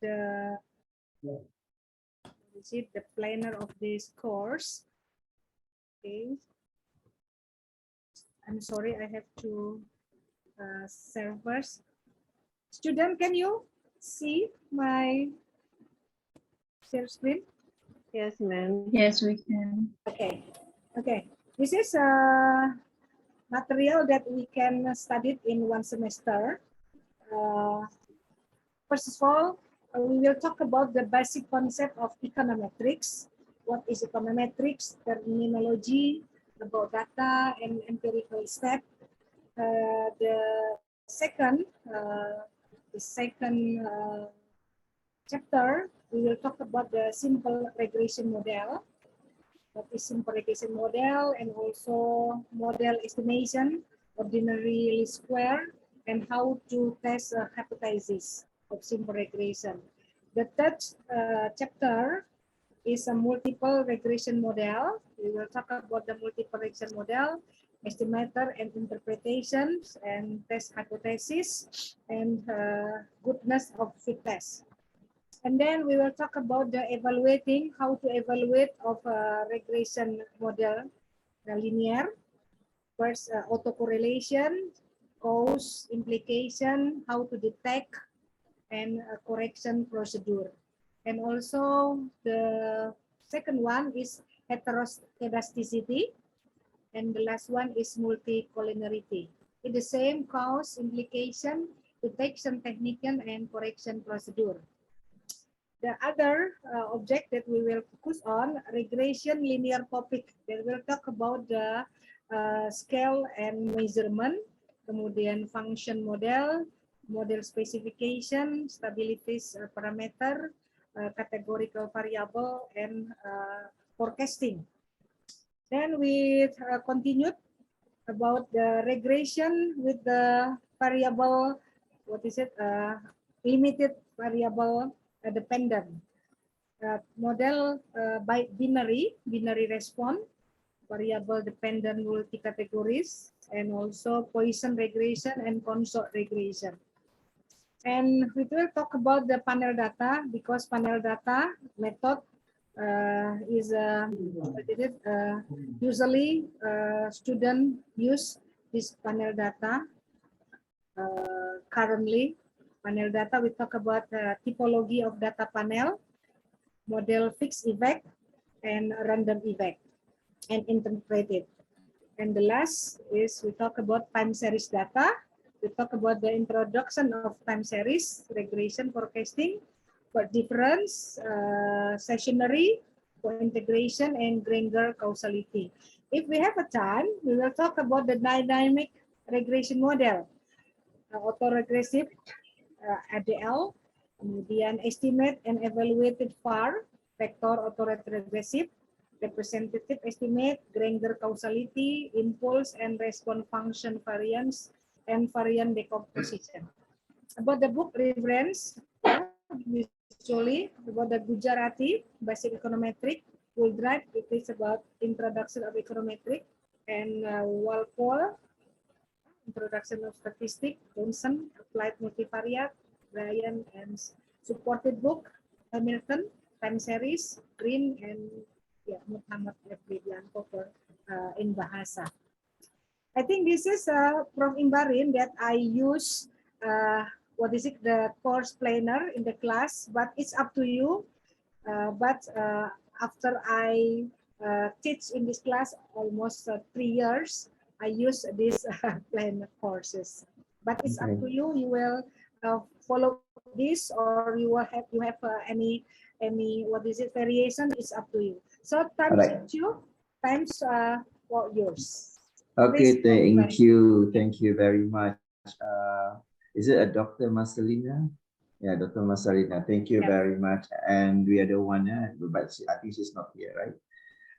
the the planner of this course. Okay, I'm sorry, I have to share first. Student, can you see my share screen? Yes, ma'am. Yes, we can. Okay, okay. This is a material that we can study in one semester. First of all, we will talk about the basic concept of econometrics. What is econometrics? Terminology about data and empirical step. The second chapter, we will talk about the simple regression model. What is simple regression model, and also model estimation, ordinary least square, and how to test hypothesis of simple regression. The third chapter is a multiple regression model. We will talk about the multiple regression model, estimator and interpretations, and test hypothesis, and goodness of fit test. And then we will talk about the evaluating, how to evaluate of a regression model, linear. First, autocorrelation, cause, implication, how to detect, and correction procedure. And also the second one is heteroscedasticity, and the last one is multicollinearity. It's the same cause, implication, detection technique, and correction procedure. The other object that we will focus on, regression linear topic. They will talk about the scale and measurement, kemudian function model, model specification, stability parameter, categorical variable, and forecasting. Then we continued about the regression with the variable, what is it, limited variable dependent. Model by binary response, variable dependent multi-categories, and also Poisson regression and consort regression. And we will talk about the panel data, because panel data method is usually student use this panel data. Currently, panel data, we talk about typology of data panel, model fixed effect, and random effect, and interpret it. And the last is we talk about time series data. We talk about the introduction of time series, regression forecasting, for difference, stationary, for integration, and Granger causality. If we have a time, we will talk about the dynamic regression model, autoregressive, ADL, kemudian estimate and evaluated VAR, vector autoregressive, representative estimate, Granger causality, impulse and response function variance, and variant decomposition. About the book reference, visually, about the Gujarati, Basic Econometric, Woodruff, it is about introduction of econometric, and Walpole, introduction of statistics, Johnson, applied multivariate, Bryan, and supported book, Hamilton, time series, Green, and Muhammad Febrianto for in Bahasa. I think this is Prof. Imbarine that I use, the course planner in the class, but it's up to you. After I teach in this class almost 3 years, I use these planner courses. But it's up to you. You will follow this, or you have any variation. It's up to you. So times you times yours. Okay, thank you very much. Is it a Dr. Marcelina? Yeah, Dr. Marcelina, thank you very much. And we are the one, but I think she's not here, right?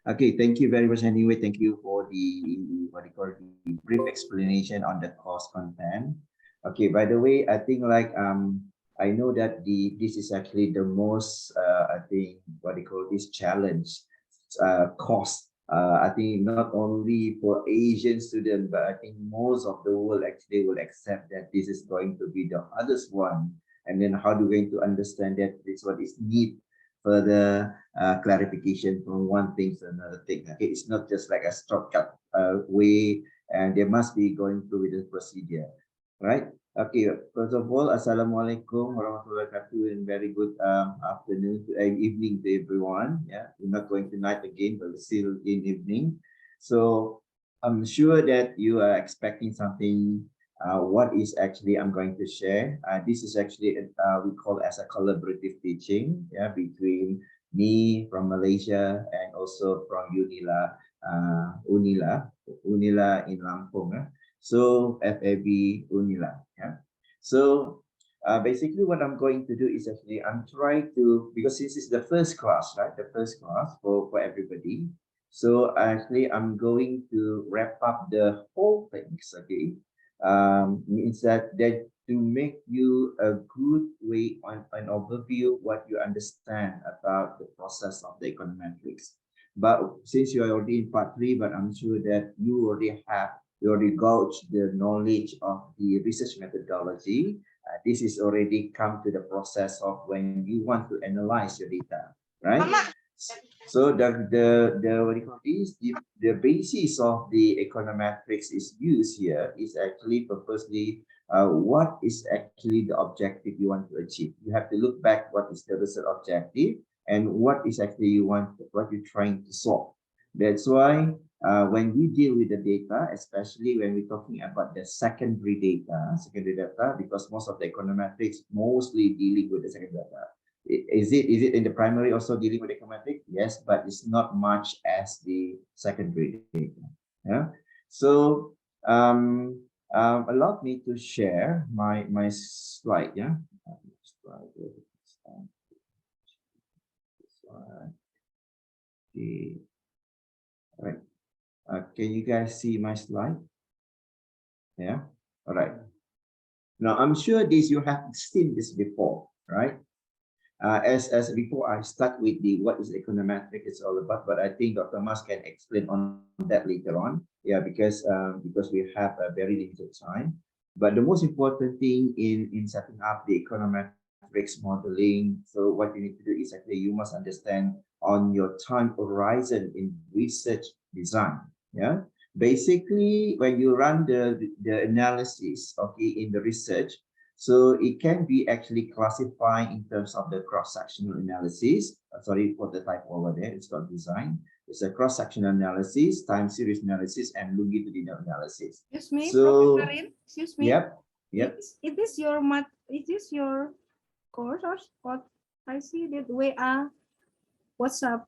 Okay, thank you very much. Anyway, thank you for the the brief explanation on the course content. Okay, by the way, I think I know that this is actually the most challenge course. I think not only for Asian students, but I think most of the world actually will accept that this is going to be the hardest one and then how do we going to understand that this what is need further clarification from one thing to another thing. Okay, it's not just like a shortcut way, and they must be going through with the procedure, right? Okay, first of all, Assalamualaikum warahmatullahi wabarakatuh, and very good afternoon to evening to everyone. Yeah, we're not going to night again, but we're still in evening. So I'm sure that you are expecting something. What is actually I'm going to share? This is actually we call as a collaborative teaching, yeah, between me from Malaysia and also from Unila in Lampung. So FAB Unila. Yeah. So basically what I'm going to do is actually I'm trying to, because this is the first class, right? The first class for everybody. So actually I'm going to wrap up the whole things, okay? Means that to make you a good way on an overview what you understand about the process of the econometrics. But since you are already in part 3, but I'm sure that you already gauged the knowledge of the research methodology. This is already come to the process of when you want to analyze your data, right? Mama. So what do you call this? The basis of the econometrics is used here is actually purposely what is actually the objective you want to achieve. You have to look back what is the research objective and what is actually what you're trying to solve. That's why when we deal with the data, especially when we're talking about the secondary data, because most of the econometrics mostly dealing with the secondary data. Is it in the primary also dealing with econometrics? Yes, but it's not much as the secondary data. Yeah. So allow me to share my slide. Yeah. Okay. All right. Can you guys see my slide? Yeah. All right. Now I'm sure you have seen this before, right? As before, I start with what is econometric is all about, but I think Dr. Mas can explain on that later on. Yeah, because we have a very limited time. But the most important thing in setting up the econometrics modeling, so what you need to do is actually you must understand on your time horizon in research design. Yeah, basically when you run the analysis, okay, in the research. So it can be actually classified in terms of the cross-sectional analysis. Sorry for the typo over there, it's not design. It's a cross-sectional analysis, time series analysis, and longitudinal analysis. Excuse me, so, Professor, excuse me. Yep. It is your course or what? I see that we are WhatsApp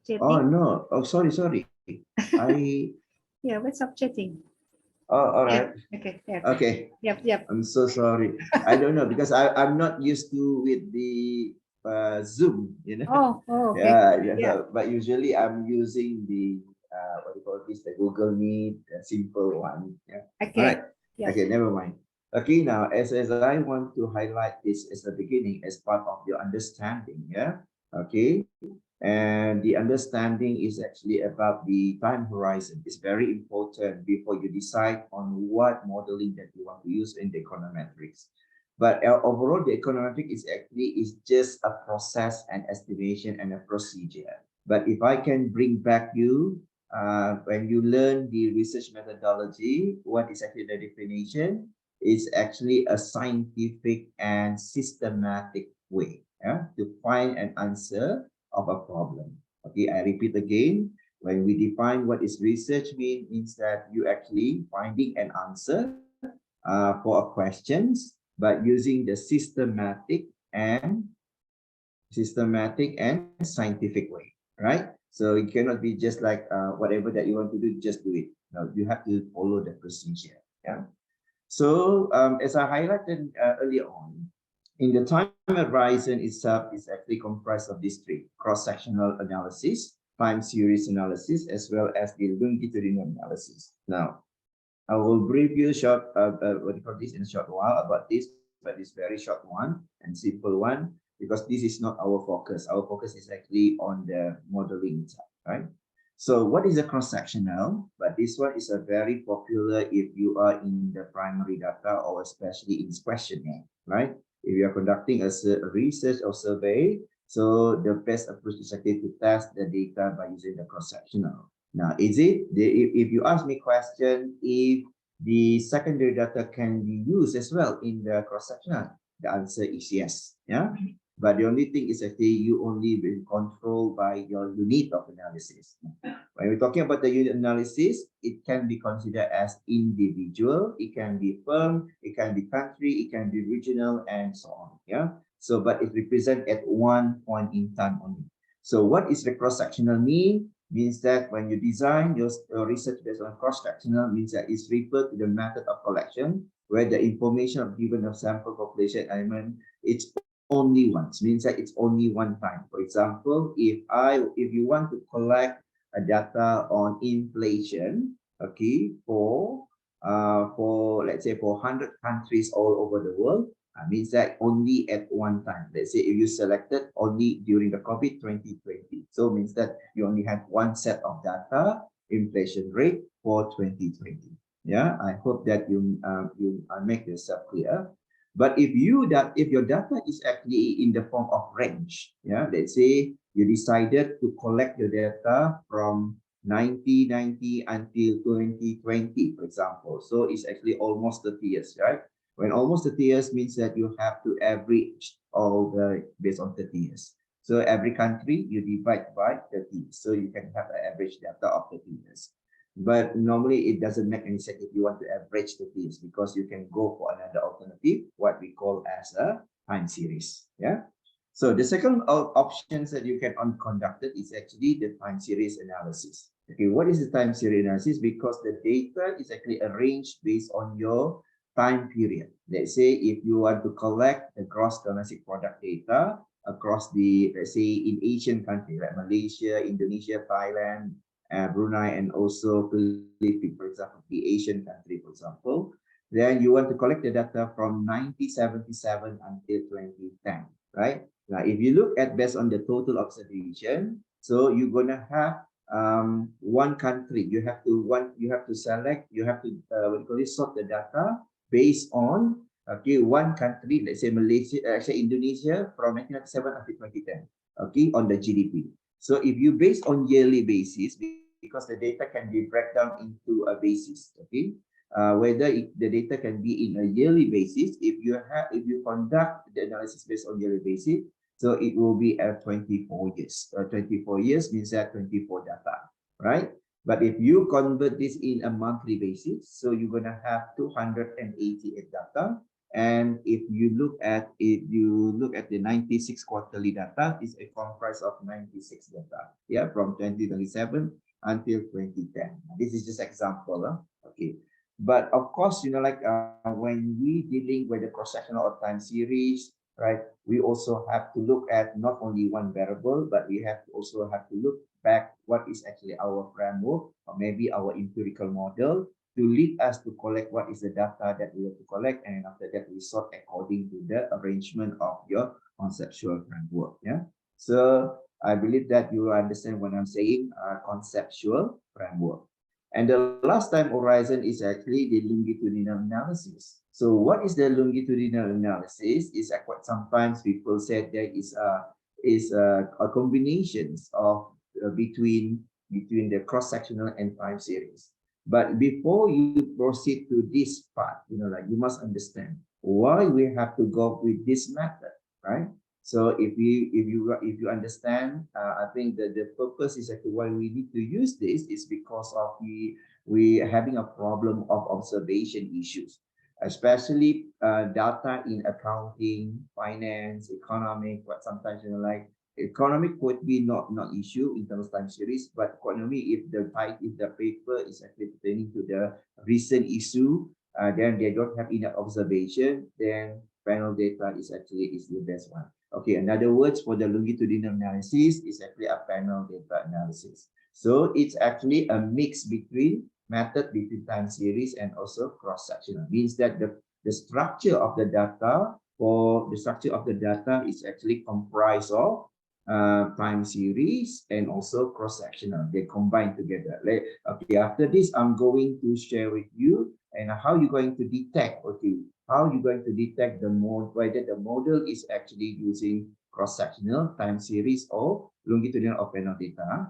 chatting. Oh no, oh sorry. I yeah, WhatsApp chatting. Oh, all right. Yeah. Okay. Yeah. Okay. Yep. I'm so sorry. I don't know because I'm not used to with the Zoom, you know. Okay. Yeah. But usually I'm using the what do you call this? The Google Meet, the simple one. Yeah. Okay. All right. Yeah. Okay. Never mind. Okay. Now, as I want to highlight this as the beginning as part of your understanding. Yeah. Okay. And the understanding is actually about the time horizon. It's very important before you decide on what modeling that you want to use in the econometrics. But overall, the econometric is just a process and estimation and a procedure. But if I can bring back you, when you learn the research methodology, what is actually the definition? Is actually a scientific and systematic way to find an answer of a problem. Okay, I repeat again. When we define what is research means that you actually finding an answer for a questions, but using the systematic and scientific way, right? So it cannot be just like whatever that you want to do, just do it. No, you have to follow the procedure. Yeah. So as I highlighted earlier on, in the time horizon itself is actually comprised of these three: cross-sectional analysis, time series analysis, as well as the longitudinal analysis. Now, I will brief you short, what do you call this, in a short while about this, but it's very short one and simple one, because this is not our focus. Our focus is actually on the modeling itself, right? So what is a cross-sectional? But this one is a very popular if you are in the primary data or especially in questionnaire, right? If you are conducting a research or survey, so the best approach is actually to test the data by using the cross-sectional. Now, if you ask me question, if the secondary data can be used as well in the cross-sectional, the answer is yes. Yeah. But the only thing is actually you only be controlled by your unit of analysis. When we're talking about the unit analysis, it can be considered as individual, it can be firm, it can be country, it can be regional, and so on. Yeah. So, but it represents at one point in time only. So, what is the cross-sectional mean? Means that when you design your research based on cross-sectional, means that it's referred to the method of collection where the information of given of sample population element it's only once, means that it's only one time. For example, if you want to collect a data on inflation, okay, for let's say for 100 countries all over the world, means that only at one time. Let's say if you selected only during the COVID 2020, so means that you only had one set of data inflation rate for 2020. Yeah, I hope that you make yourself clear. But if your data is actually in the form of range, yeah, let's say you decided to collect your data from 1990 until 2020, for example. So it's actually almost 30 years, right? When almost 30 years means that you have to average all the based on 30 years. So every country you divide by 30, so you can have an average data of 30 years. But normally it doesn't make any sense if you want to average 30 years because you can go for another alternative, what we call as a time series. Yeah. So the second options that you can conduct is actually the time series analysis. Okay, what is the time series analysis? Because the data is actually arranged based on your time period. Let's say if you want to collect the gross domestic product data across the, let's say in Asian countries like Malaysia, Indonesia, Thailand, Brunei, and also Philippines, for example, the Asian country, for example, then you want to collect the data from 1977 until 2010, right? Now, if you look at based on the total observation, so you're gonna have one country. You have to select. You have to sort the data based on one country. Let's say Malaysia, actually Indonesia from 1997 until 2010. Okay, on the GDP. So if you base on yearly basis, because the data can be breakdown into a basis, okay, whether the data can be in a yearly basis. If you conduct the analysis based on yearly basis, so it will be at 24 years. 24 years means that 24 data, right? But if you convert this in a monthly basis, so you're gonna have 288 data. And if you look at the 96 quarterly data, it's a comprise of 96 data. Yeah, from 2027 until 2010. This is just example. Okay. But of course, when we dealing with the cross-sectional or time series, right, we also have to look at not only one variable, but we also have to look back what is actually our framework or maybe our empirical model to lead us to collect what is the data that we have to collect, and after that we sort according to the arrangement of your conceptual framework. Yeah. So I believe that you understand what I'm saying, conceptual framework. And the last time horizon is actually the longitudinal analysis. So what is the longitudinal analysis? Is quite sometimes people said there is a combinations of between the cross-sectional and time series. But before you proceed to this part, you must understand why we have to go with this method, right? So if you understand, I think that the purpose is actually why we need to use this is because of we having a problem of observation issues, especially data in accounting, finance, economic. But sometimes economic would be not issue in terms of time series, but economy, if the paper is actually pertaining to the recent issue, then they don't have enough observation, then panel data is the best one. Okay, in other words, for the longitudinal analysis, is actually a panel data analysis. So it's actually a mix between time series and also cross-sectional. Means that the structure of the data is actually comprised of time series and also cross-sectional. They combine together. Okay, after this, I'm going to share with you and how you're going to detect, okay, how you're going to detect the mode, whether the model is actually using cross-sectional, time series, or longitudinal or panel data.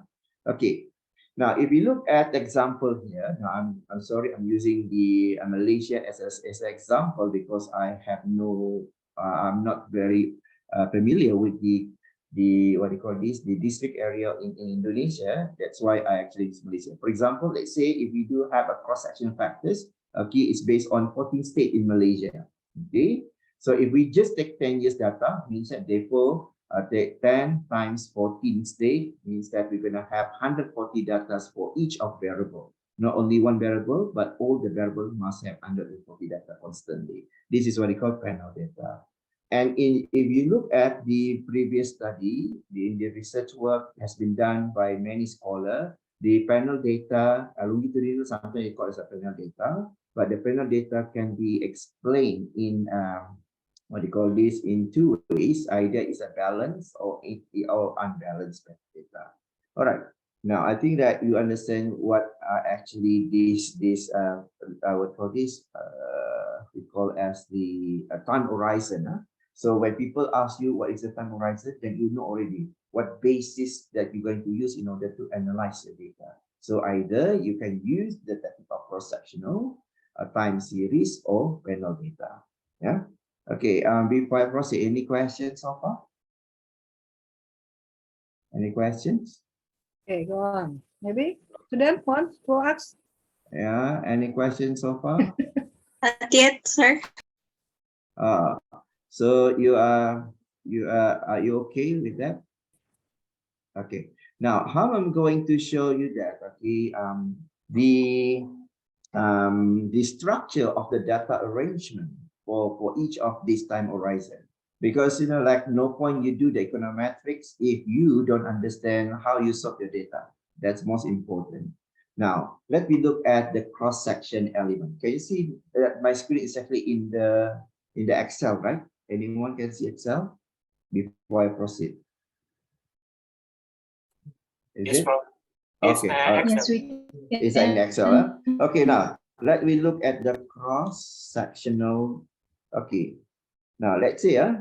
Okay. Now, if you look at the example here, now I'm sorry, I'm using the Malaysia as an example because I have no, I'm not very familiar with the what do you call this, the district area in Indonesia. That's why I actually use Malaysia. For example, let's say if we do have a cross-section factors, okay, it's based on 14 states in Malaysia. Okay, so if we just take 10 years data, means that therefore take 10 times 14 state means that we're going to have 140 data for each of variable. Not only one variable, but all the variables must have 140 data constantly. This is what we call panel data. And if you look at the previous study, the research work has been done by many scholars. The panel data, longitudinal, sometimes they call it a panel data, but the panel data can be explained in what do you call this, in two ways. Either it's a balanced or unbalanced data. All right. Now I think that you understand what actually this what call this we call as the time horizon. So when people ask you what is the time horizon, then you know already what basis that you're going to use in order to analyze the data. So either you can use the technical cross-sectional, time series, or panel data. Yeah. Okay. Before I proceed, any questions so far? Any questions? Okay, go on. Maybe student wants to ask. Yeah. Any questions so far? Not yet, sir. So are you okay with that? Okay. Now, how I'm going to show you that, okay, the structure of the data arrangement for each of this time horizon. Because, you know, like no point you do the econometrics if you don't understand how you sort your data. That's most important. Now, let me look at the cross-section element. Can you see that my screen is actually in the Excel, right? Anyone can see Excel before I proceed? Is Yes, it? Prof. Okay. Yes, we It's in Excel. Okay, now let me look at the cross-sectional. Okay. Now let's say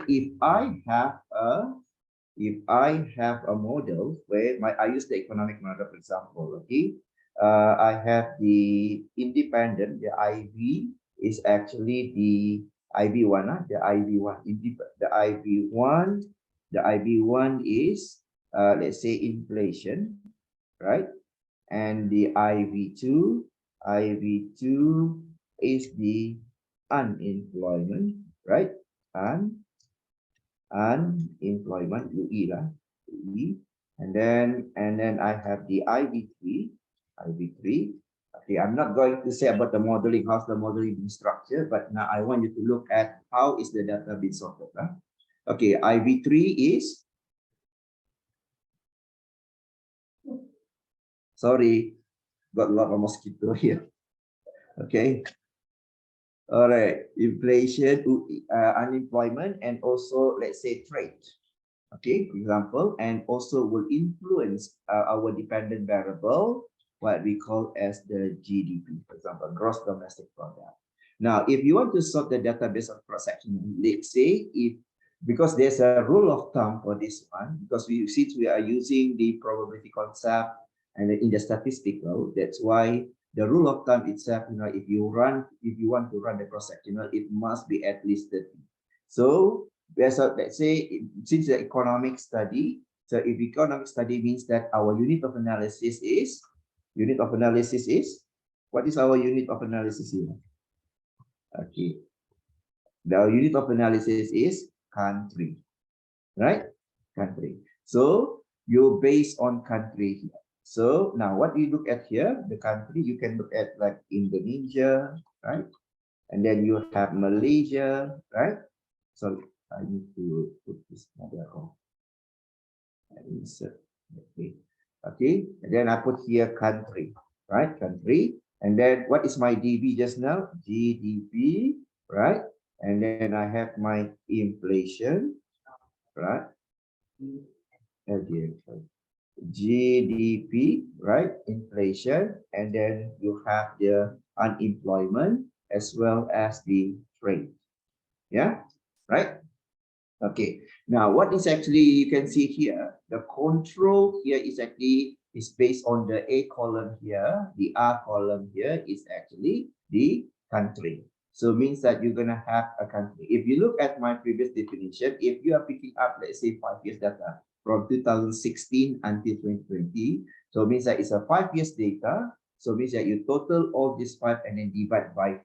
if I have a model where I use the economic model, for example. Okay. I have the independent, the IV is actually the IV1, the IV1. The IV1 is let's say inflation, right? And the IV2 is the unemployment, right? Unemployment, UE lah, UE. And then I have the IV3. Okay, I'm not going to say about the modeling, how's the modeling being structured, but now I want you to look at how is the data being sorted. Okay, IV3 is, sorry, got a lot of mosquito here. Okay. All right. Inflation, unemployment, and also let's say trade. Okay, for example, and also will influence our dependent variable, what we call as the GDP, for example, gross domestic product. Now, if you want to sort the database of cross-section, let's say because there's a rule of thumb for this one, because since we are using the probability concept and in the statistical, that's why the rule of thumb itself, you know, if you want to run the cross-sectional, it must be at least 30. So let's say since the economic study, so if economic study means that our unit of analysis is what is our unit of analysis here? Okay, the unit of analysis is country, right? Country. So you base on country here. So now what you look at here, the country, you can look at like Indonesia, right? And then you have Malaysia, right? So I need to put this model on. Insert. Okay. Okay. And then I put here country, right? Country. And then what is my DB just now? GDP, right? And then I have my inflation, right? GDP, right? Inflation. And then you have the unemployment. as well as the trade. Yeah, right? Okay. Now, what is actually, you can see here, the control here is actually is based on the A column here. The R column here is actually the country. So means that you're gonna have a country. If you look at my previous definition, if you are picking up, let's say 5 years data from 2016 until 2020, so means that it's a 5 years data. So means that you total all these 5 and then divide by 5,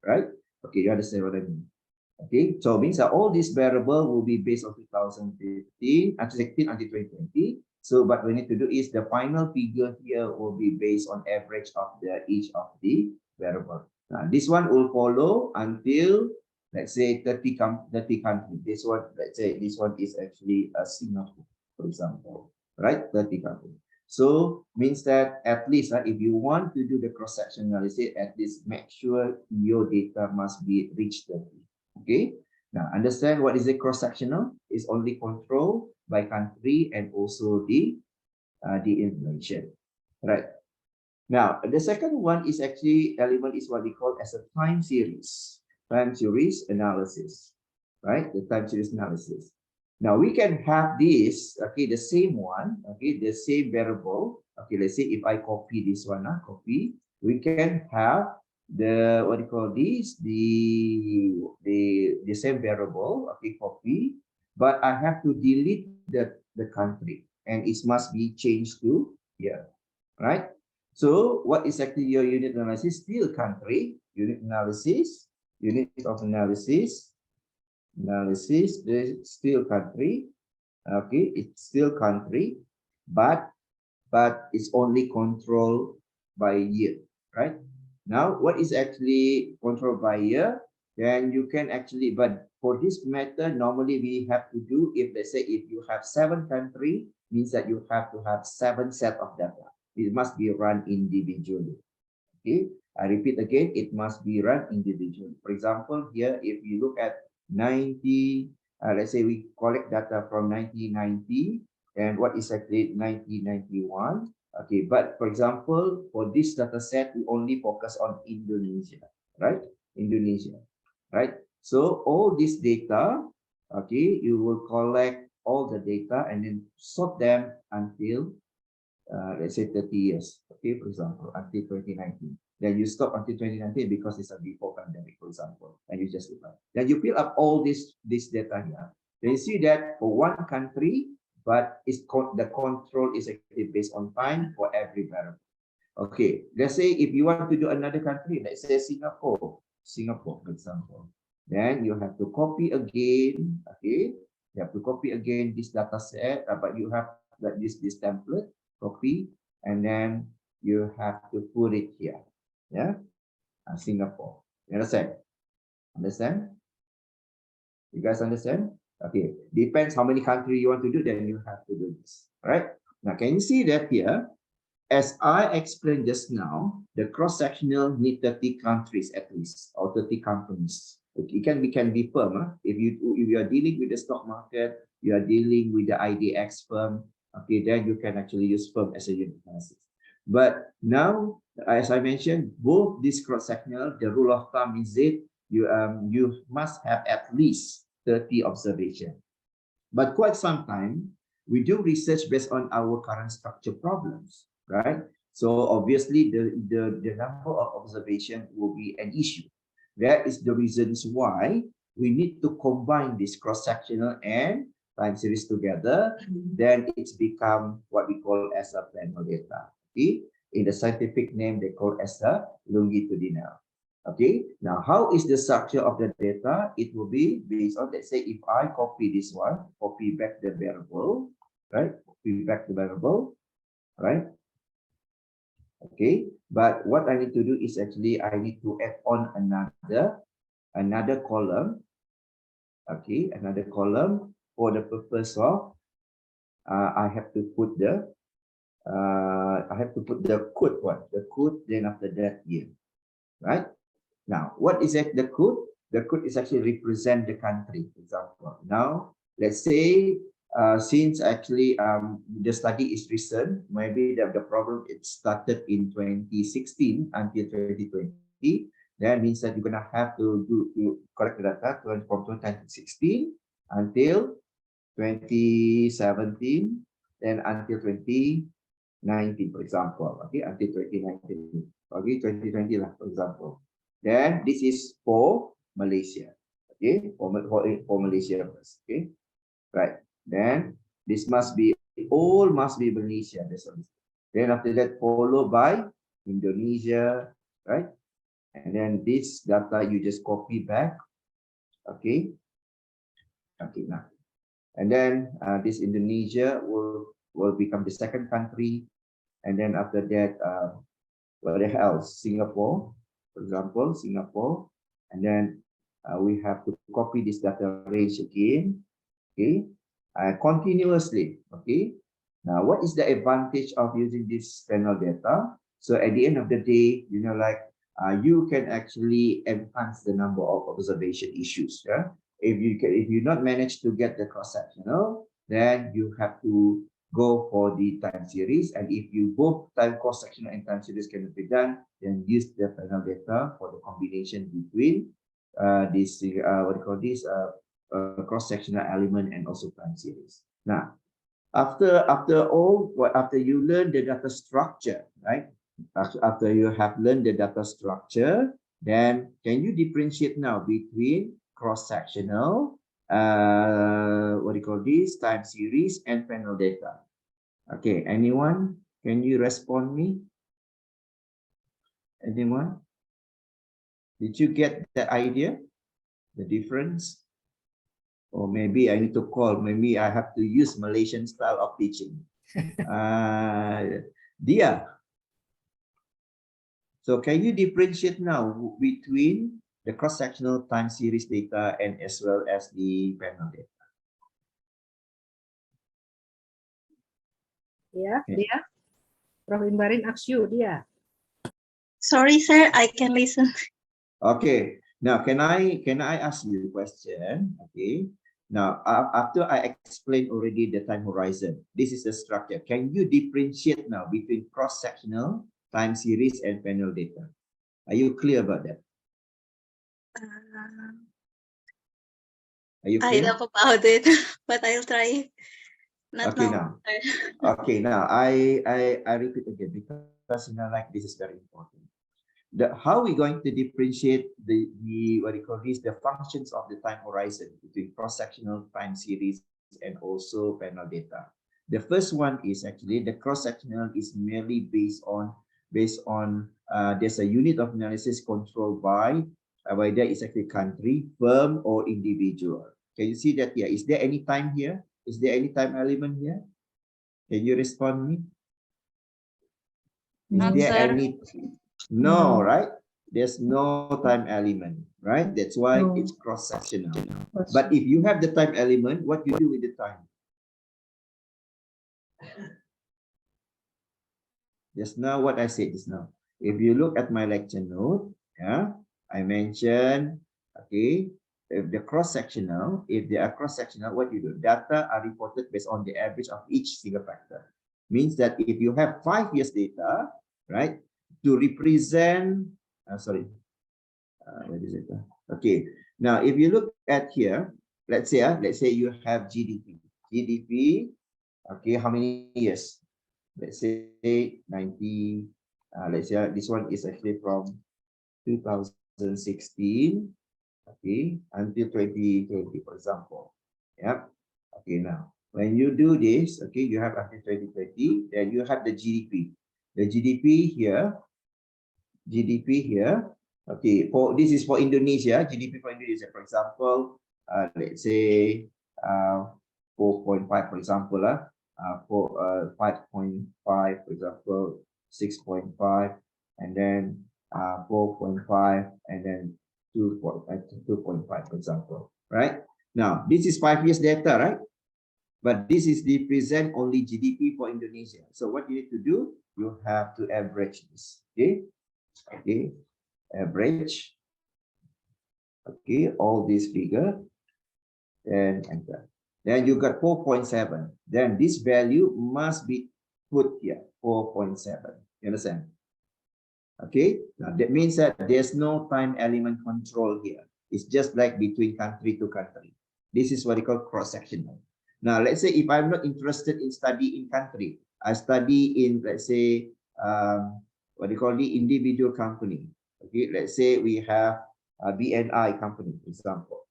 right? Okay, you understand what I mean? Okay, so means that all these variable will be based on 2015 until 16 until 2020. So, but we need to do is the final figure here will be based on average of the each of the variable. Now, this one will follow until let's say 30 countries. This one, let's say this one is actually a Singapore, for example, right? 30 countries. So means that at least if you want to do the cross-section analysis, at least make sure your data must be reached 30. Okay, now understand what is the cross-sectional? Is only controlled by country and also the inflation, right? Now the second one is actually element is what we call as a time series analysis, right? The time series analysis. Now we can have this, okay, the same one, okay, the same variable. Okay, let's say if I copy this one, copy, we can have the what do you call this, the same variable, okay, copy, but I have to delete the country and it must be changed to here, right? So what is actually your unit analysis? Still country, unit analysis, unit of analysis, still country. Okay, it's still country, but it's only controlled by year, right? Now, what is actually controlled by year? Then you can actually, but for this method, normally we have to do, if let's say, if you have 7 countries, means that you have to have 7 set of data. It must be run individually. Okay, I repeat again, it must be run individually. For example, here, if you look at 90, let's say we collect data from 1990, and what is actually 1991. Okay, but for example, for this data set, we only focus on Indonesia, right? Indonesia, right? So all this data, okay, you will collect all the data and then sort them until, let's say 30 years, okay, for example, until 2019. Then you stop until 2019 because it's a before pandemic, for example, and you just apply. Then you fill up all this data here. Then you see that for one country, but the control is actually based on time for every variable. Okay, let's say if you want to do another country, let's say Singapore, for example, then you have to copy again. Okay, you have to copy again this data set, but you have like this template, copy, and then you have to put it here. Yeah, Singapore. You understand? Understand? You guys understand? Okay, depends how many countries you want to do, then you have to do this. All right. Now, can you see that here? As I explained just now, the cross-sectional need 30 countries at least, or 30 companies. It can be firm. If you are dealing with the stock market, you are dealing with the IDX firm, okay, then you can actually use firm as a unit analysis. But now, as I mentioned, both this cross-sectional, the rule of thumb is that you must have at least 30 observations. But quite some time, we do research based on our current structure problems, right? So obviously, the number of observation will be an issue. That is the reasons why we need to combine this cross-sectional and time series together. Then it's become what we call as a plano data. Okay? In the scientific name, they call as a longitudinal. Okay, now how is the structure of the data? It will be based on, let's say, if I copy this one, copy back the variable, right? Copy back the variable, right? Okay, but what I need to do is actually I need to add on another column. Okay, another column for the purpose of I have to put the code one, the code, then after that year, right? Now, what is it, the code? The code is actually represent the country, for example. Now, let's say, since actually the study is recent, maybe the problem it started in 2016 until 2020. That means that you're gonna have to collect the data from 2016 until 2017, then until 2019, for example. Okay, until 2019. Okay, 2020 lah, for example. Then this is for Malaysia. Okay, for Malaysia first. Okay, right. Then this must be Malaysia. That's all. Then after that, followed by Indonesia, right? And then this data you just copy back. Okay. Okay, now. And then this Indonesia will become the second country. And then after that, what else? Singapore, for example, Singapore. And then we have to copy this data range again. Okay, continuously. Okay. Now, what is the advantage of using this panel data? So at the end of the day, you know, like you can actually enhance the number of observation issues. Yeah. If you not manage to get the cross-sectional, then you have to go for the time series. And if you both time cross-sectional and time series cannot be done, then use the panel data for the combination between this what do you call this cross-sectional element and also time series. Now, after you learn the data structure, right? After you have learned the data structure, then can you differentiate now between cross-sectional, what do you call this, time series and panel data? Okay, anyone? Can you respond me? Anyone? Did you get the idea, the difference? Or maybe I need to call, maybe I have to use Malaysian style of teaching. Dia. So can you differentiate now between the cross-sectional time series data and as well as the panel data? Yeah, okay. Dia. Prof Imbarine asks you, Dia. Sorry, sir, I can listen. Okay. Now, can I ask you a question? Okay. Now, after I explained already the time horizon, this is the structure. Can you differentiate now between cross-sectional, time series, and panel data? Are you clear about that? Are you clear? I know about it, but I'll try. Not okay, now. Okay, now I repeat again because you know, like this is very important. How are we going to differentiate the what do you call this, the functions of the time horizon between cross-sectional, time series, and also panel data? The first one is actually the cross-sectional is merely based on there's a unit of analysis controlled by whether it's actually country, firm, or individual. Can you see that here? Is there any time here? Is there any time element here? Can you respond me? Is Not, there sir. any? No, right? There's no time element, right? That's why it's cross-sectional. But if you have the time element, what you do with the time? Just now what I said just now. If you look at my lecture note, yeah, I mentioned, okay, if the cross-sectional, if they are cross-sectional, what you do? Data are reported based on the average of each single factor. Means that if you have 5 years data, right, to represent, where is it? Okay, now if you look at here, let's say you have GDP. GDP, okay, how many years? Let's say 90. Let's say this one is actually from 2016, okay, until 2020, for example. Yeah. Okay, now when you do this, okay, you have until 2020, then you have the GDP. The GDP here, okay, this is for Indonesia, GDP for Indonesia, for example, let's say 4.5, for example, for 5.5, for example, 6.5, and then 4.5, and then 2.5, for example, right? Now, this is 5 years data, right? But this is the present only GDP for Indonesia. So what you need to do, you have to average this, okay? Okay, average, okay, all this figure, and enter. Then you got 4.7. Then this value must be put here, 4.7. You understand? Okay, now that means that there's no time element control here. It's just like between country to country. This is what we call cross-sectional. Now, let's say if I'm not interested in study in country, I study in, let's say, what do you call the individual company. Okay, let's say we have a BNI company, for example,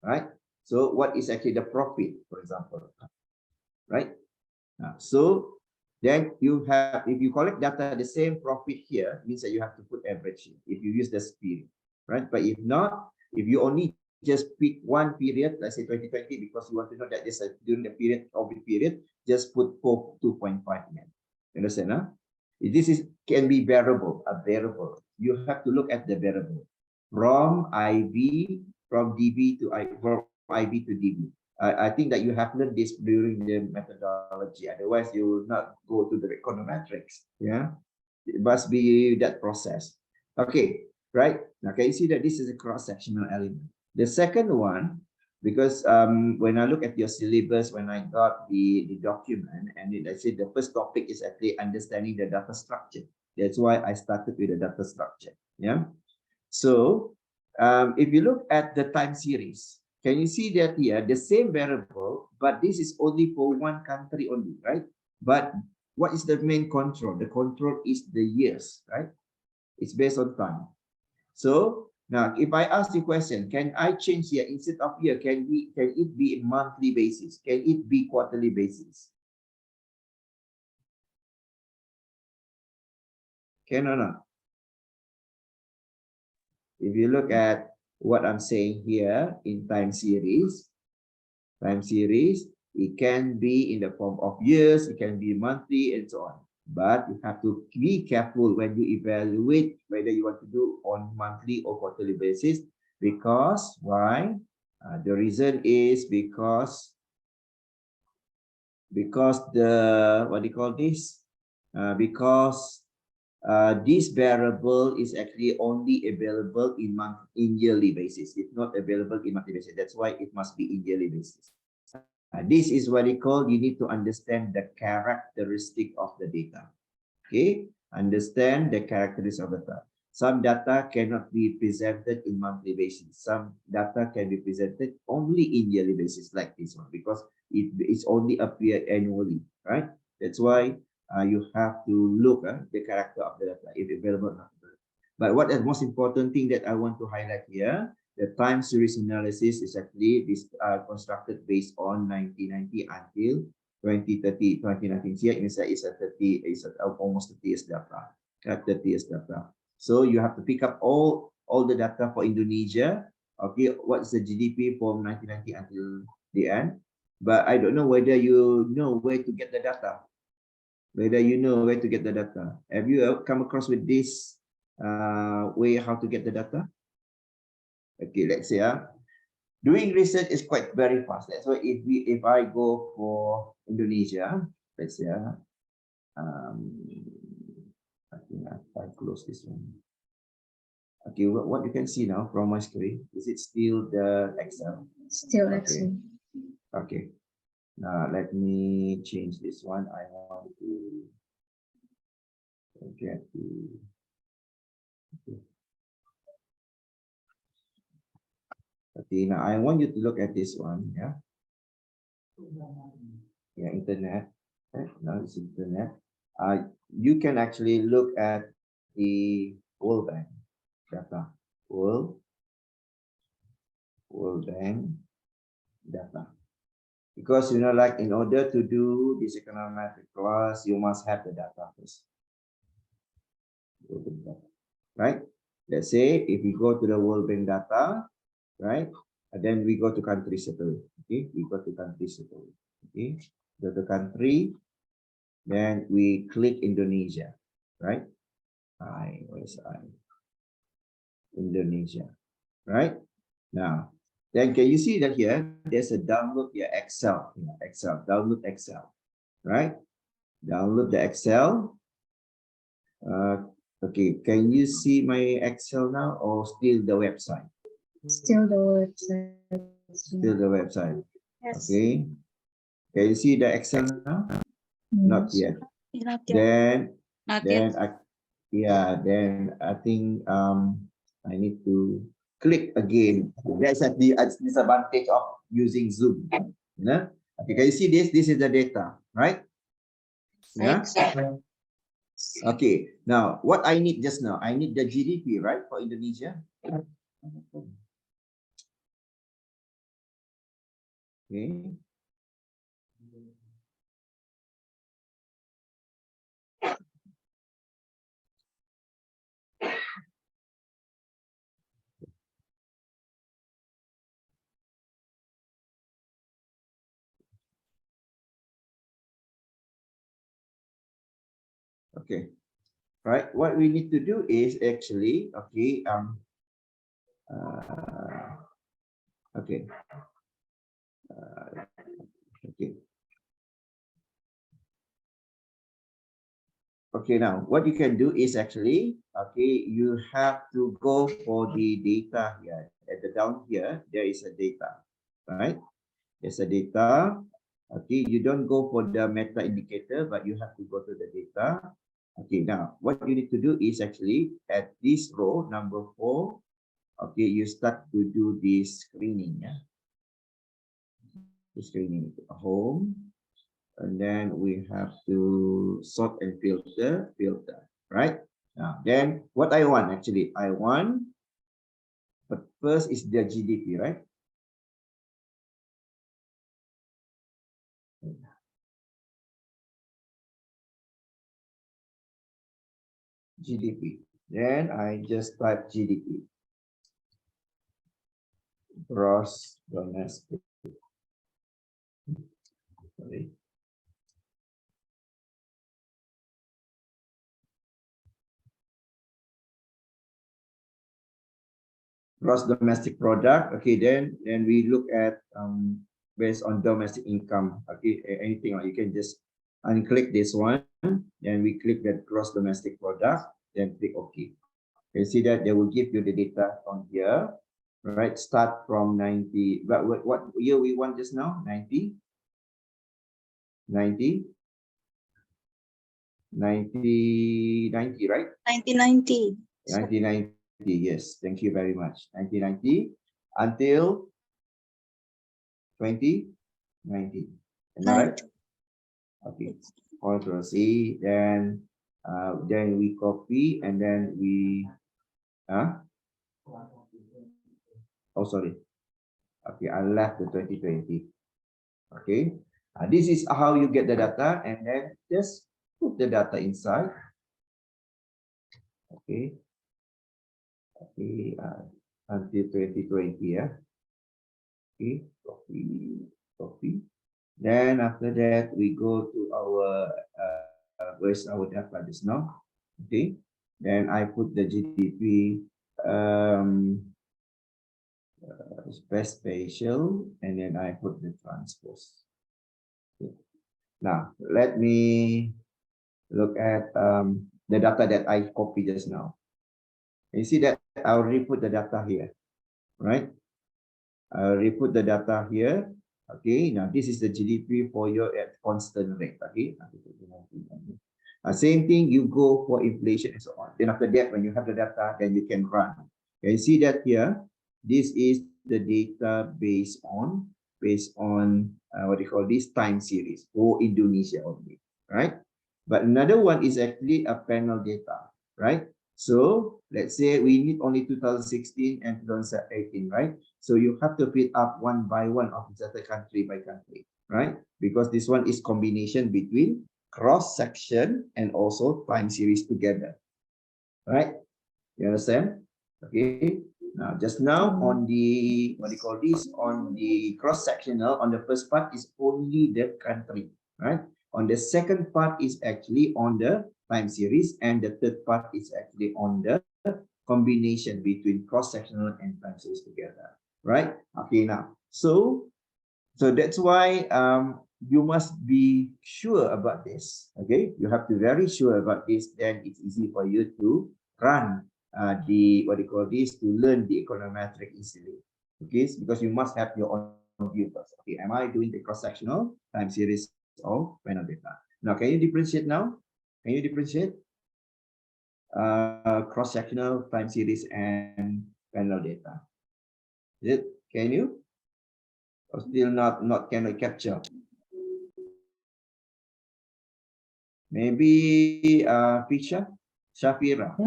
right? So what is actually the profit, for example, right? So then you have, if you collect data, the same profit here means that you have to put average if you use the spirit, right? But if not, if you only just pick one period, let's say 2020, because you want to know that this during the period of the period, just put 2.5 again. Understand? Huh? This is can be variable, a variable. You have to look at the variable from IB, from DB to from IB to DB. I think that you have learned this during the methodology. Otherwise, you will not go to the econometrics. Yeah, it must be that process. Okay, right? Now, can you see that this is a cross-sectional element? The second one, because when I look at your syllabus, when I got the document, and I said the first topic is actually understanding the data structure. That's why I started with the data structure. Yeah. So if you look at the time series, can you see that here, the same variable, but this is only for one country only, right? But what is the main control? The control is the years, right? It's based on time. So now, if I ask the question, can I change here instead of year? Can it be a monthly basis? Can it be quarterly basis? Can or not? If you look at what I'm saying here in time series, it can be in the form of years, it can be monthly, and so on. But you have to be careful when you evaluate whether you want to do on monthly or quarterly basis. Because why? The reason is because the what do you call this? Because this variable is actually only available in yearly basis. It's not available in monthly basis. That's why it must be in yearly basis. This is what we call, you need to understand the characteristic of the data. Okay, understand the characteristics of the data. Some data cannot be presented in monthly basis. Some data can be presented only in yearly basis, like this one, because it's only appear annually, right? That's why you have to look at the character of the data, if available or not. But what is the most important thing that I want to highlight here, the time series analysis is actually this constructed based on 1990 until 2030, 2019. Here inside is a 30, is almost 30 years data. 30 years data. So you have to pick up all the data for Indonesia. Okay, what's the GDP from 1990 until the end? But I don't know whether you know where to get the data. Whether you know where to get the data. Have you come across with this way how to get the data? Okay, let's say doing research is quite very fast. That's why if I go for Indonesia, let's say I think I close this one. Okay, what you can see now from my screen, is it still the Excel? Still Okay. Excel. Okay. Now let me change this one. I want to get the okay. Okay, now I want you to look at this one, yeah. Yeah, internet. Okay, now it's internet. You can actually look at the World Bank data. World Bank data. Because you know, like in order to do this econometric class, you must have the data first. Right? Let's say if we go to the World Bank data, right? And then we go to country settle. Okay, we go to country settle. Okay, go to country, then we click Indonesia, right? Where's Indonesia, right? Now, then can you see that here? There's a download your Excel, download Excel, right? Download the Excel. Okay, can you see my Excel now or still the website? Still the website. Still the website. Yes. Okay. Can you see the Excel now? Not yet. Not yet. Then Not yet. Yeah, then I think I need to click again. That's at the disadvantage of using Zoom. You know? Okay, can you see this? This is the data, right? Yeah. Okay. Now, what I need just now, I need the GDP, right, for Indonesia. Okay. Okay. Right. What we need to do is actually, okay, okay, okay. Okay, now what you can do is actually, okay, you have to go for the data here. At the down here, there is a data, right? There's a data. Okay, you don't go for the meta indicator, but you have to go to the data. Okay, now what you need to do is actually at this row, number 4, okay, you start to do this screening, yeah. The screening, home, and then we have to sort and filter, right? Now, then what I want actually, but first is the GDP, right? GDP. Then I just type GDP, gross domestic. Sorry. Gross domestic product. Okay, then we look at based on domestic income. Okay, anything you can just unclick this one. Then we click that gross domestic product. Then click OK. You see that they will give you the data on here. Right, start from 90. But what year we want just now? 90, 90, 90, 90, right? 1990. 1990. Yes, thank you very much. 1990 until 2019. Am I right? Okay. Control C. Then we copy and then we oh sorry. Okay, I left the 2020. Okay. This is how you get the data, and then just put the data inside. Okay. Okay. Until 2020, yeah. Okay. Copy. Then after that, we go to our where's our data just now. Okay. Then I put the GDP spatial, and then I put the transpose. Okay. Now let me look at the data that I copied just now. You see that I already put the data here, right? I already put the data here. Okay, now this is the GDP for your at constant rate. Okay, same thing, you go for inflation and so on. Then after that, when you have the data, then you can run. Can you see that here? This is the data based on what do you call this, time series for Indonesia only, right? But another one is actually a panel data, right? So let's say we need only 2016 and 2018, right? So you have to fill up one by one of the data country by country, right? Because this one is combination between cross section and also time series together, right? You understand? Okay. Now, just now on the, what do you call this? On the cross sectional, on the first part is only the country, right? On the second part is actually on the time series, and the third part is actually on the combination between cross sectional and time series together, right? Okay. Now, so that's why you must be sure about this. Okay, you have to be very sure about this. Then it's easy for you to run the, what do you call this, to learn the econometric easily. Okay, because you must have your own view first. Okay, am I doing the cross-sectional time series or panel data? Now, can you differentiate now? Can you differentiate? cross-sectional, time series, and panel data. Is it? Can you? Or still not cannot capture? Maybe Fisha, Shafira.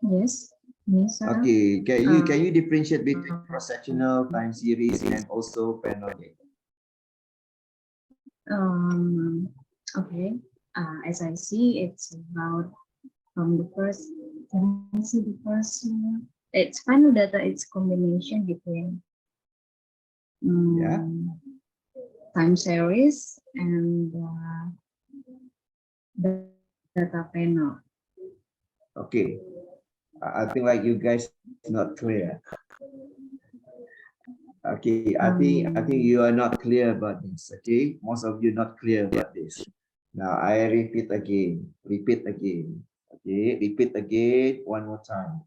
Yes. Yes. Okay, can you differentiate between cross-sectional, time series, and also panel data? Okay. As I see, it's about from the first. Can I see the first one? It's panel data. It's combination between Yeah. time series and the data panel. Okay. I think like you guys not clear. Okay, I think you are not clear about this. Okay, most of you not clear about this. Now I repeat again. Okay, repeat again one more time.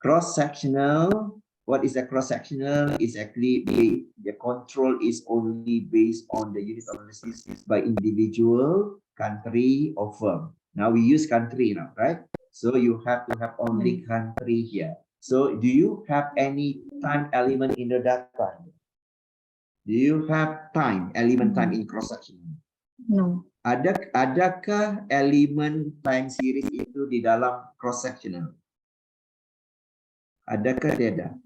Cross-sectional. What is a cross-sectional? Is actually the control is only based on the unit of analysis by individual, country, or firm. Now we use country now, right? So you have to have only country here. So do you have any time element in the data? Do you have time element time in cross-sectional? No. Adakah elemen time series itu di dalam cross-sectional? Adakah tidak?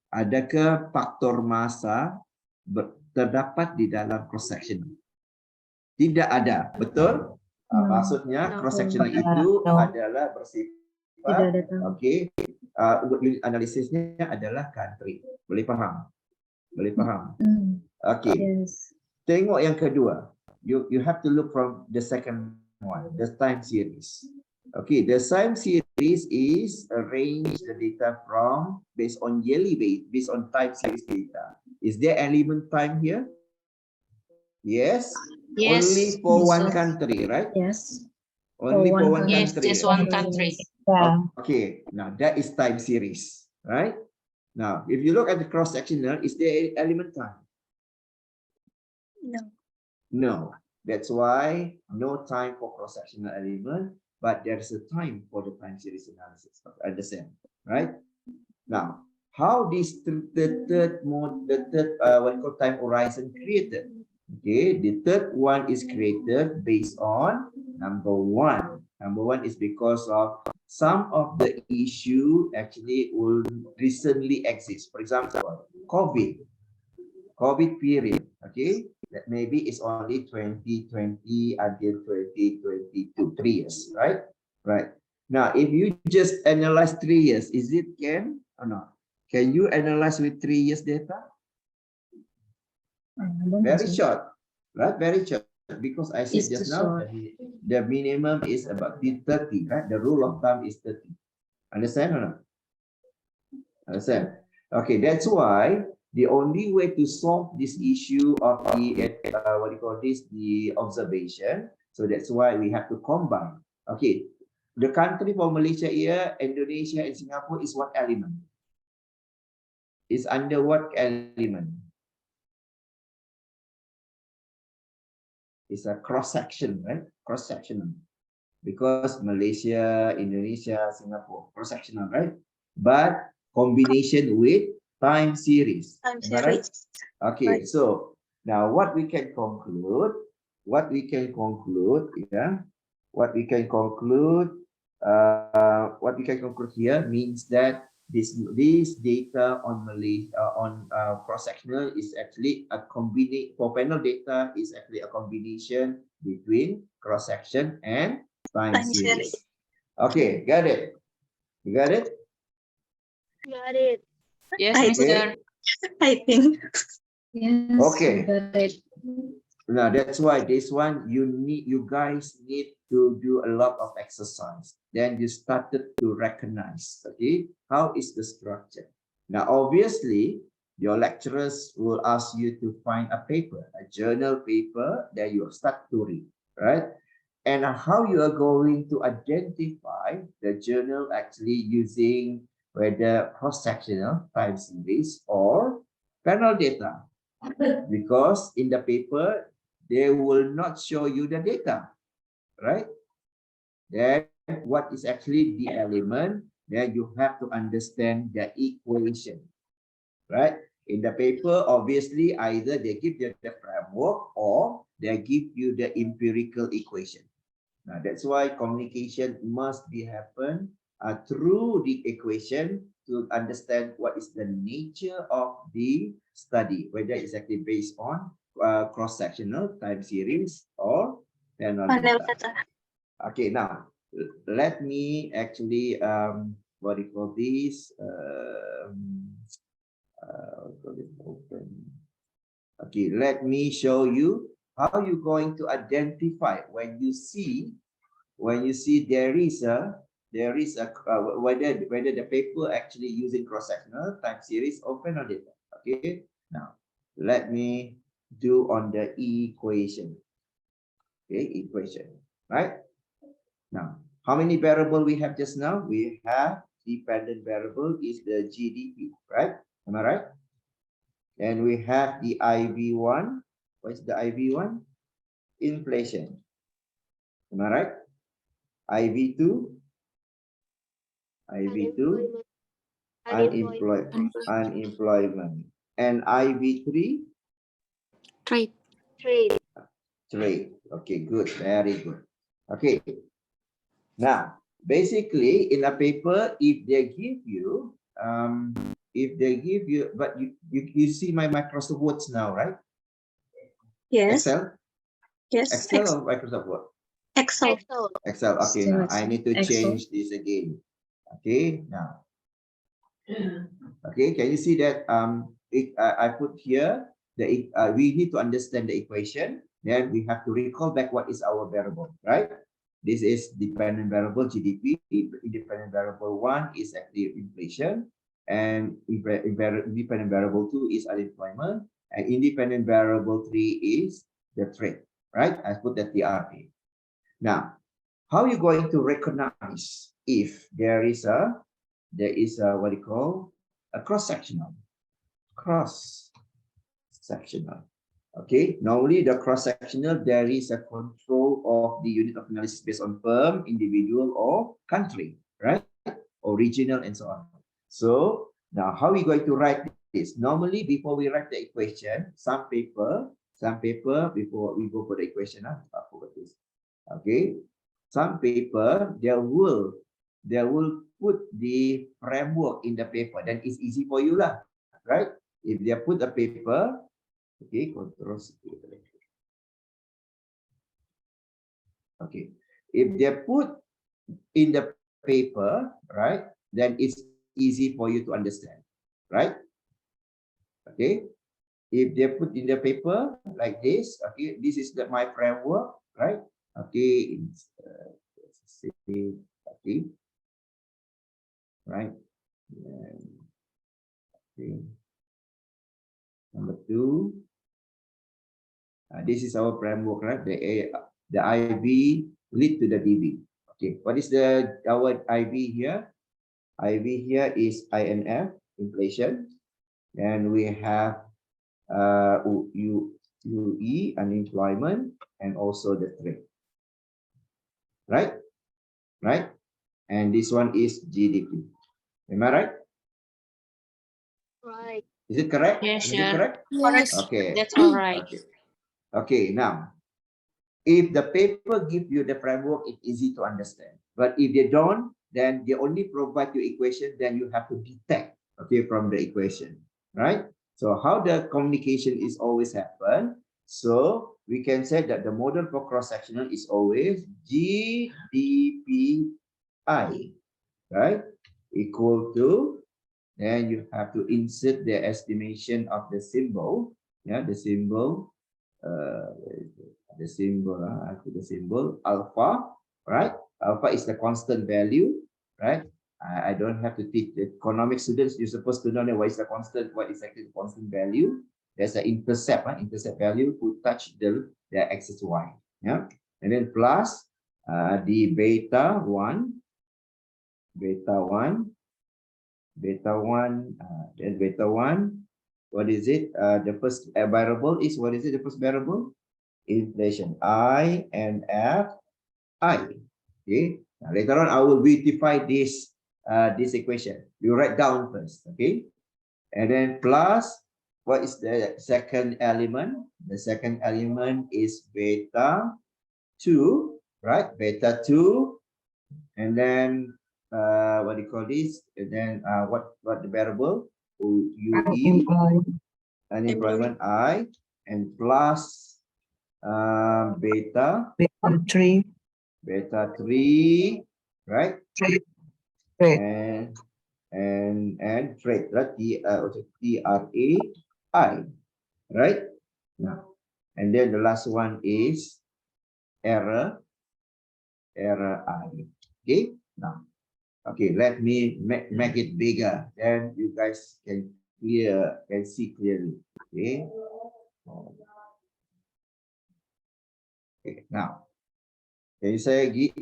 Adakah faktor massa terdapat di dalam cross-sectional? Tidak ada, betul? Maksudnya cross-sectional itu adalah bersifat, okay, analisisnya adalah country. Boleh faham? Boleh faham? Okay. Tengok yang kedua. You have to look from the second one, the time series. Okay, the time series is arrange the data from based on yearly based on time series data. Is there element time here? Yes. Yes. Only for one country, right? Yes. Only for one Yes, country. just one country. Okay, now that is time series, right? Now, if you look at the cross-sectional, is there element time? No. No. That's why no time for cross-sectional element, but there is a time for the time series analysis. Understand, right? Now, how this the third what you call time horizon created? Okay, the third one is created based on number one. Number one is because of some of the issue actually will recently exist. For example, COVID period. Okay, that maybe it's only 2020 until 2022, 3 years, right? Right. Now, if you just analyze 3 years, is it can or not? Can you analyze with 3 years data? Very short, right? Very short. Because I said just now, the minimum is about 30, right? The rule of thumb is 30. Understand or not? Understand? Okay, that's why the only way to solve this issue of the what do you call this, the observation, so that's why we have to combine. Okay, the country for Malaysia here, Indonesia and Singapore is what element? Is under what element? It's a cross-section, right? Cross-sectional. Because Malaysia, Indonesia, Singapore, cross-sectional, right? But combination with time series. Time Right? series. Okay, Right. so now what we can conclude, yeah, what we can conclude here means that this data on cross-sectional is actually a combination. For panel data is actually a combination between cross-section and time series. Okay, got it? You got it? Got it. Yes, Okay. Mister. I think. Yes. Okay. Now that's why this one you guys need to do a lot of exercise. Then you started to recognize, okay, how is the structure. Now obviously your lecturers will ask you to find a paper, a journal paper that you start to read, right? And how you are going to identify the journal actually using whether cross-sectional time series or panel data. Because in the paper, they will not show you the data, right? then what is actually the element, then you have to understand the equation, right? In the paper, obviously, either they give you the framework or they give you the empirical equation. Now, that's why communication must be happen through the equation to understand what is the nature of the study, whether it's actually based on cross-sectional, time series, or panel data. Okay, now let me actually what do you call this? Open. Okay, let me show you how you're going to identify when you see there is a whether the paper actually using cross-sectional, time series, or panel data. Okay, now let me do on the equation. Okay, equation, right? Now, how many variable we have just now? We have dependent variable is the GDP, right? Am I right? And we have the IV1. What's the IV1? Inflation. Am I right? IV2. IV2. Unemployment. And IV3. Trade. Trade. Okay, good. Very good. Okay. Now, basically, in a paper, if they give you, but you see my Microsoft Words now, right? Yes. Excel? Yes. Excel or Microsoft Word? Excel. Excel. Okay, Still now I need to Excel. change this again. Okay, now. Okay, can you see that I put here we need to understand the equation. Then we have to recall back what is our variable, right? This is dependent variable GDP. Independent variable 1 is actually inflation, and independent variable 2 is unemployment, and independent variable 3 is the trade, right? I put that TRA. Now, how are you going to recognize if there is a what you call a cross-sectional? Okay, normally the cross-sectional, there is a control of the unit of analysis based on firm, individual, or country, right? Or regional and so on. So now how are we going to write this? Normally, before we write the equation, some paper before we go for the equation, I forgot this. Okay, some paper they will put the framework in the paper. Then it's easy for you lah, right? If they put a paper, okay, control C. Okay, if they put in the paper, right, then it's easy for you to understand, right? Okay, if they put in the paper like this, okay, this is my framework, right? Okay, okay, right? Okay. Number 2. This is our framework, right? The IV lead to the DB. Okay, what is our IV here? IV here is INF, inflation, and we have UE, unemployment, and also the trade. Right? Right? And this one is GDP. Am I right? Right. Is it correct? Yes, Is it sir. correct? Yes. Okay. That's all right. Okay. Okay, now, if the paper give you the framework, it's easy to understand. But if they don't, then they only provide you equation, then you have to detect, okay, from the equation, right? So how the communication is always happen. So we can say that the model for cross-sectional is always GDPI, right? Equal to, then you have to insert the estimation of the symbol, yeah, the symbol, the symbol alpha, right? Alpha is the constant value, right? I don't have to teach the economic students. You're supposed to know what is the constant, what is actually the constant value. There's an intercept, intercept value to touch the axis y, yeah, and then plus the beta 1, then beta 1. What is it? The first variable is, what is it? The first variable? Inflation. I and F. I. Okay. Now, later on, I will beautify this this equation. You write down first. Okay. And then plus, what is the second element? The second element is beta 2, right? Beta 2. And then what do you call this? And then what the variable? UE, unemployment I, and plus beta 3. beta 3, right? Trade. And trade, right? TRAI, right? Now, and then the last one is error I. Okay. Now, okay, let me make it bigger, then you guys can see clearly. Okay. Okay. Now, can you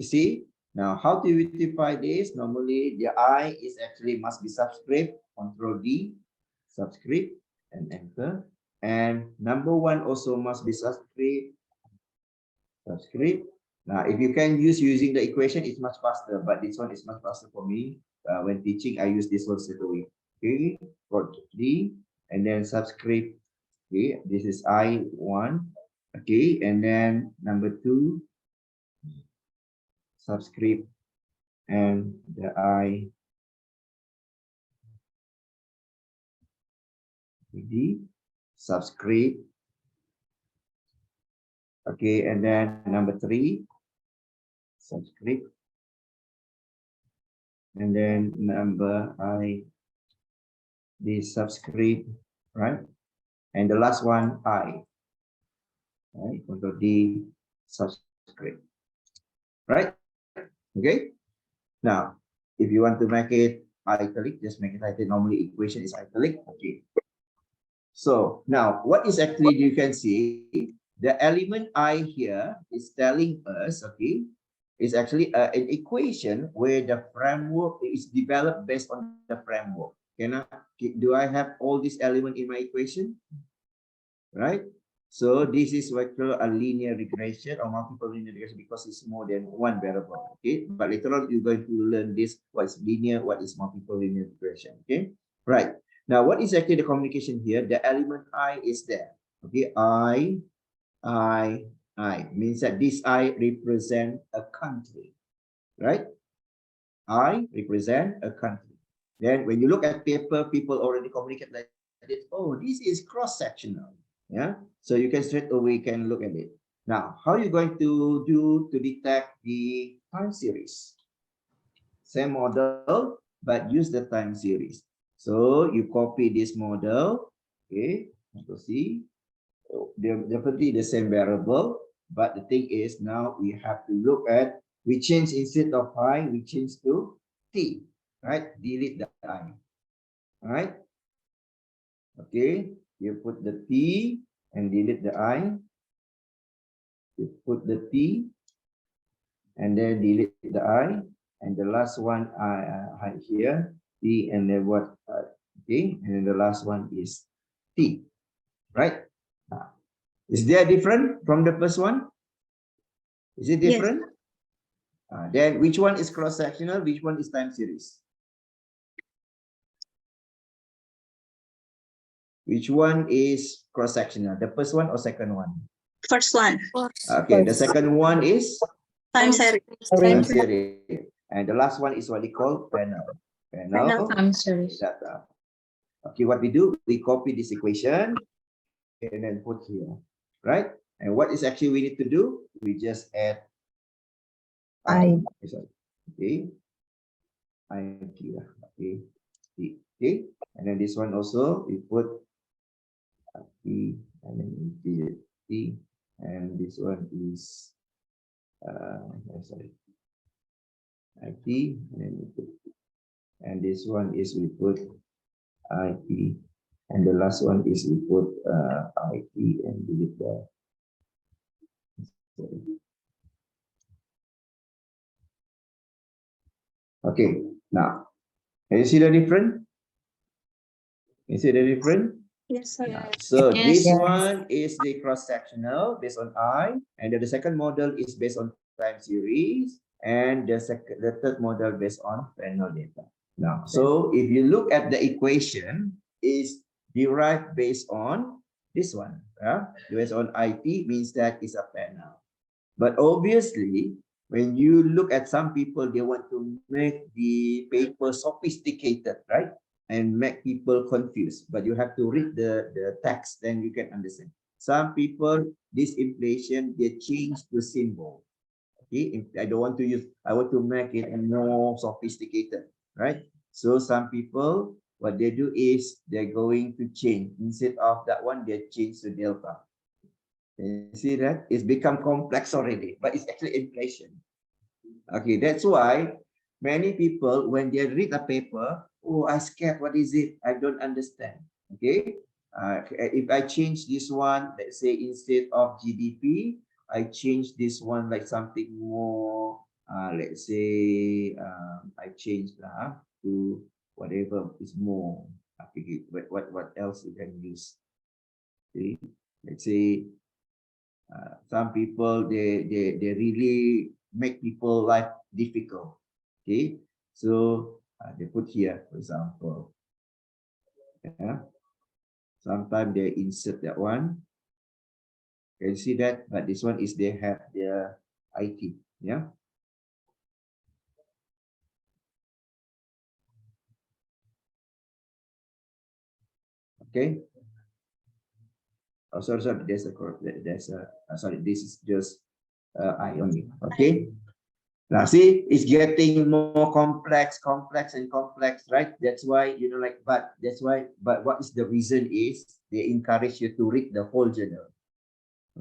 see? Now, how to beautify this? Normally, the I is actually must be subscript. Control D, subscript, and enter. And number 1 also must be subscript. Subscript. Now, if you can using the equation, it's much faster. But this one is much faster for me. When teaching, I use this one straight away. Okay, Control D, and then subscript. Okay, this is I1. Okay, and then number 2. Subscript and the I D subscript. Okay, and then number 3 subscript, and then number I the subscript, right? And the last one I, right? Control D subscript, right? Okay. Now, if you want to make it italic, just make it italic. Normally, equation is italic. Okay. So now, what is actually you can see the element I here is telling us, okay, is actually an equation where the framework is developed based on the framework. Do I have all these elements in my equation? Right. So this is what we call a linear regression or multiple linear regression because it's more than one variable. Okay, but later on you're going to learn this: what is linear, what is multiple linear regression. Okay, right. Now, what is actually the communication here? The element I is there. Okay, I means that this I represent a country, right? I represent a country. Then when you look at paper, people already communicate like this. Oh, this is cross-sectional. Yeah, so you can straight away can look at it. Now, how are you going to do to detect the time series? Same model, but use the time series. So you copy this model. Okay, to see. They're definitely the same variable, but the thing is now we have to look at, we change instead of I, we change to T, right? Delete the I, all right? Okay, you put the T and delete the I. You put the T and then delete the I, and the last one I here T, and then what? Okay, and then the last one is T, right? Is there different from the first one? Is it different? Yes. Then which one is cross-sectional? Which one is time series? Which one is cross-sectional? The first one or second one? First one. Okay, the second one is Time series. time series. And the last one is what they call panel. Time series. Data. Okay, what we do, we copy this equation and then put here, right? And what is actually we need to do? We just add I. Okay. Okay. Okay. And then this one also we put T, and then T, and this one is sorry, IT, and then we put, and this one is we put IT, and the last one is we put IT and delete the. Sorry. Okay, now can you see the difference? You see the difference? Yes, sir. So Yes. this one is the cross-sectional based on I, and then the second model is based on time series, and the third model based on panel data. Now, so if you look at the equation, is derived based on this one. Based on IT means that is a panel. But obviously, when you look at some people, they want to make the paper sophisticated, right? And make people confused. But you have to read the text, then you can understand. Some people, this inflation, they change the symbol. Okay, if I don't want to use, I want to make it more sophisticated, right? So some people, what they do is they're going to change. Instead of that one, they change to delta. You see that? It's become complex already, but it's actually inflation. Okay, that's why many people, when they read a paper, oh, I scared, what is it? I don't understand. Okay, if I change this one, let's say instead of GDP, I change this one like something more, let's say, I change to whatever is more. I think what else you can use? Okay, let's say some people they really make people life difficult. Okay, so they put here, for example, yeah. Sometimes they insert that one. Can you see that? But this one is they have their IT. Yeah. Okay. Oh, sorry. There's a sorry. This is just I only. Okay. Now see, it's getting more complex, right? That's why, but what is the reason is they encourage you to read the whole journal.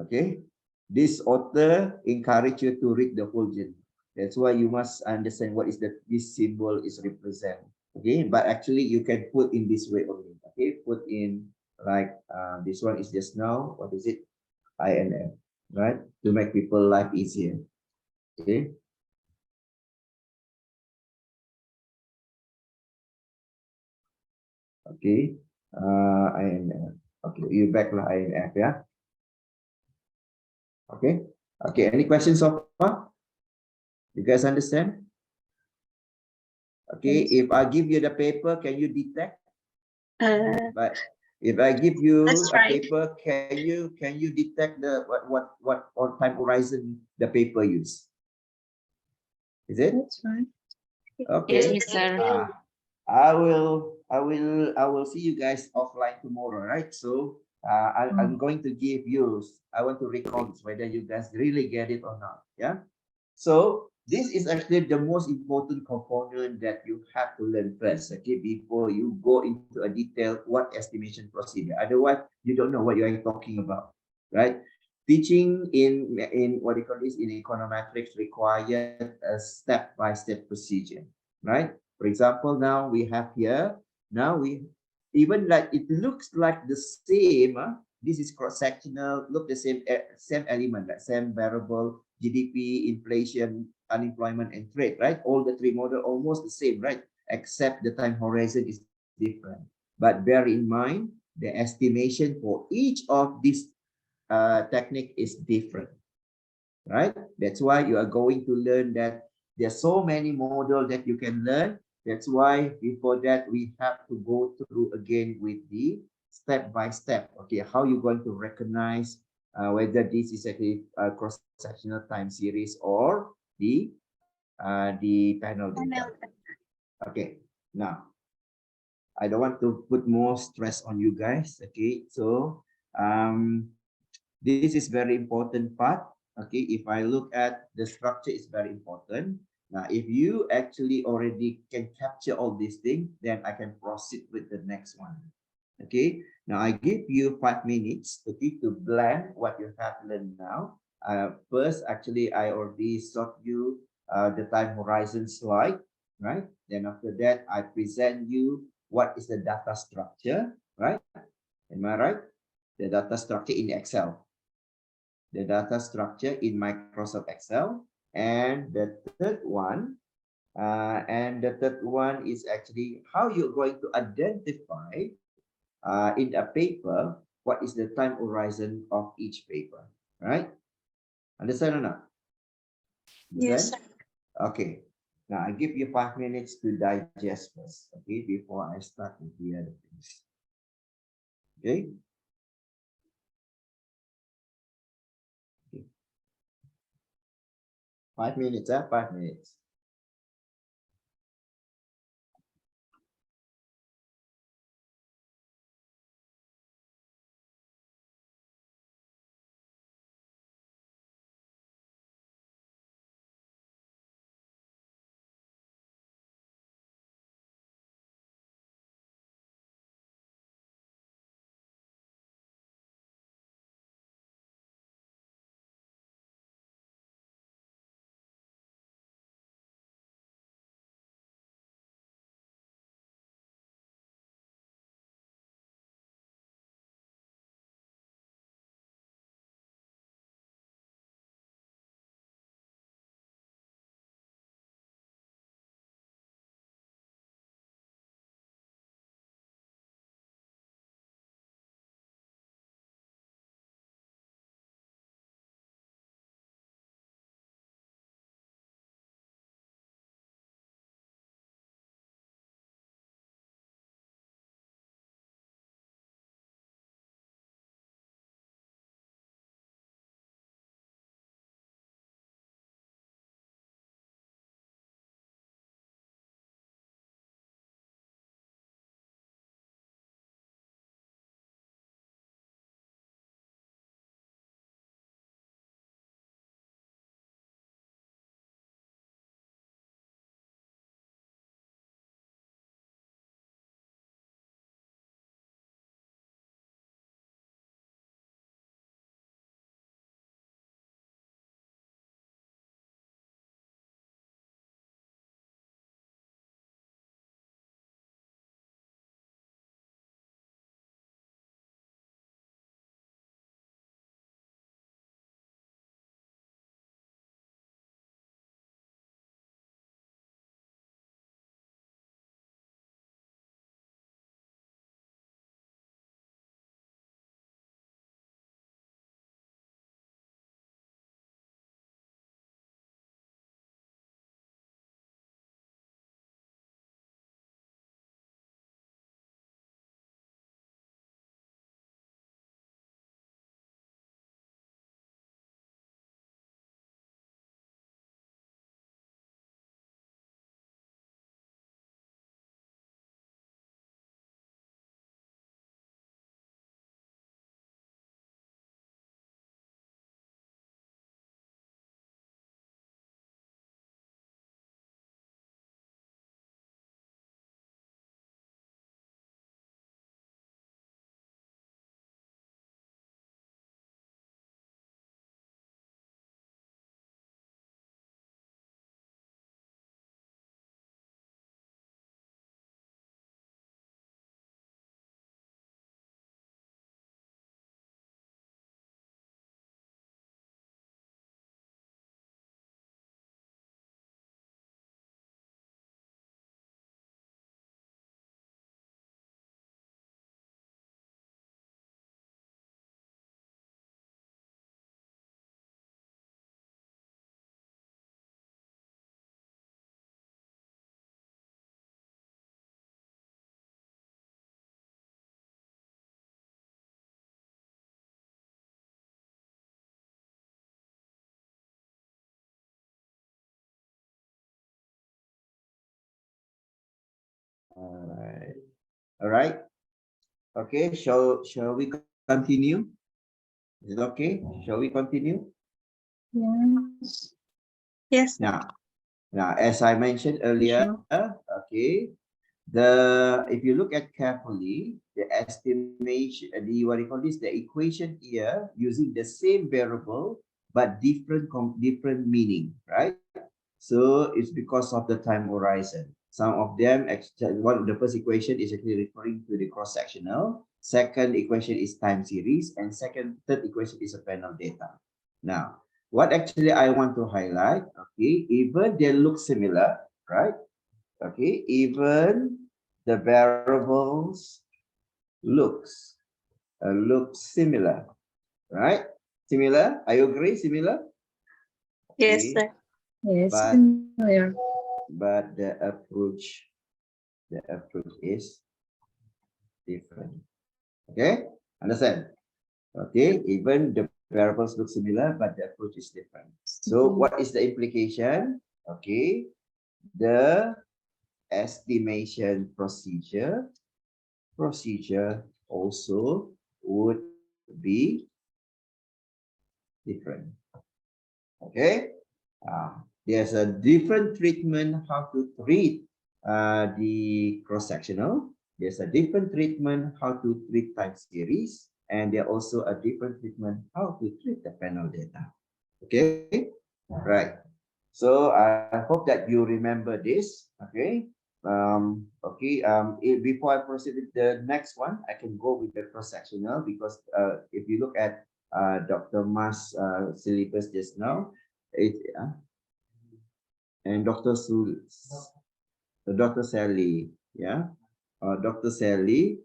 Okay. This author encourage you to read the whole journal. That's why you must understand what is this symbol is represent. Okay. But actually you can put in this way only. Okay. Put in like this one is just now. What is it? INF, right? To make people life easier. Okay. Okay, INF. Okay, you back lah INF, yeah. Okay, okay. Any questions so far? You guys understand? Okay, if I give you the paper, can you detect? But if I give you Let's a try. paper, can you detect the what time horizon the paper use? Is it? That's fine. Okay. Yes, sir. I will see you guys offline tomorrow, right? So I'm going to give you, I want to recall this, whether you guys really get it or not. Yeah. So this is actually the most important component that you have to learn first, okay, before you go into a detail what estimation procedure. Otherwise, you don't know what you are talking about, right? Teaching in what you call this in econometrics required a step-by-step procedure, right? For example, now we have here, now we, even like it looks like the same, this is cross-sectional, look the same, same element, like same variable, GDP, inflation, unemployment, and trade, right? All the three models almost the same, right? Except the time horizon is different. But bear in mind, the estimation for each of these technique is different, right? That's why you are going to learn that there are so many models that you can learn. That's why before that, we have to go through again with the step by step. Okay, how you going to recognize whether this is a cross-sectional time series or the panel data. Okay, now I don't want to put more stress on you guys. Okay, so this is very important part. Okay, if I look at the structure, it's very important. Now, if you actually already can capture all these things, then I can proceed with the next one. Okay, now I give you 5 minutes, okay, to blend what you have learned now. First, actually, I already showed you the time horizon slide, right? Then after that, I present you what is the data structure, right? Am I right? The data structure in Excel. The data structure in Microsoft Excel. And the third one is actually how you're going to identify in a paper what is the time horizon of each paper, right? Understand or not? Yes, Understand? Okay. Now I give you 5 minutes to digest first, okay, before I start with the other things. Okay. 5 minutes, 5 minutes. All right. All right. Okay. Shall we continue? Is it okay? Shall we continue? Yes. Yes. Now, as I mentioned earlier, okay, if you look at carefully, the estimation, the what do you call this, the equation here using the same variable but different meaning, right? So it's because of the time horizon. Some of them, one of the first equation is actually referring to the cross-sectional. Second equation is time series, and third equation is a panel data. Now, what actually I want to highlight, okay, even they look similar, right? Okay, even the variables looks similar, right? Similar, I agree, similar. Yes, Okay. sir. Yes, but familiar. the approach is different. Okay, understand? Okay, even the variables look similar, but the approach is different. So what is the implication? Okay, the estimation procedure also would be different. Okay, there's a different treatment how to treat the cross-sectional. There's a different treatment how to treat time series, and there also a different treatment how to treat the panel data. Okay, right. So I hope that you remember this. Okay. Before I proceed with the next one, I can go with the cross-sectional because if you look at Dr. Mas syllabus just now, it and Dr. Sally, yeah, Dr. Sally.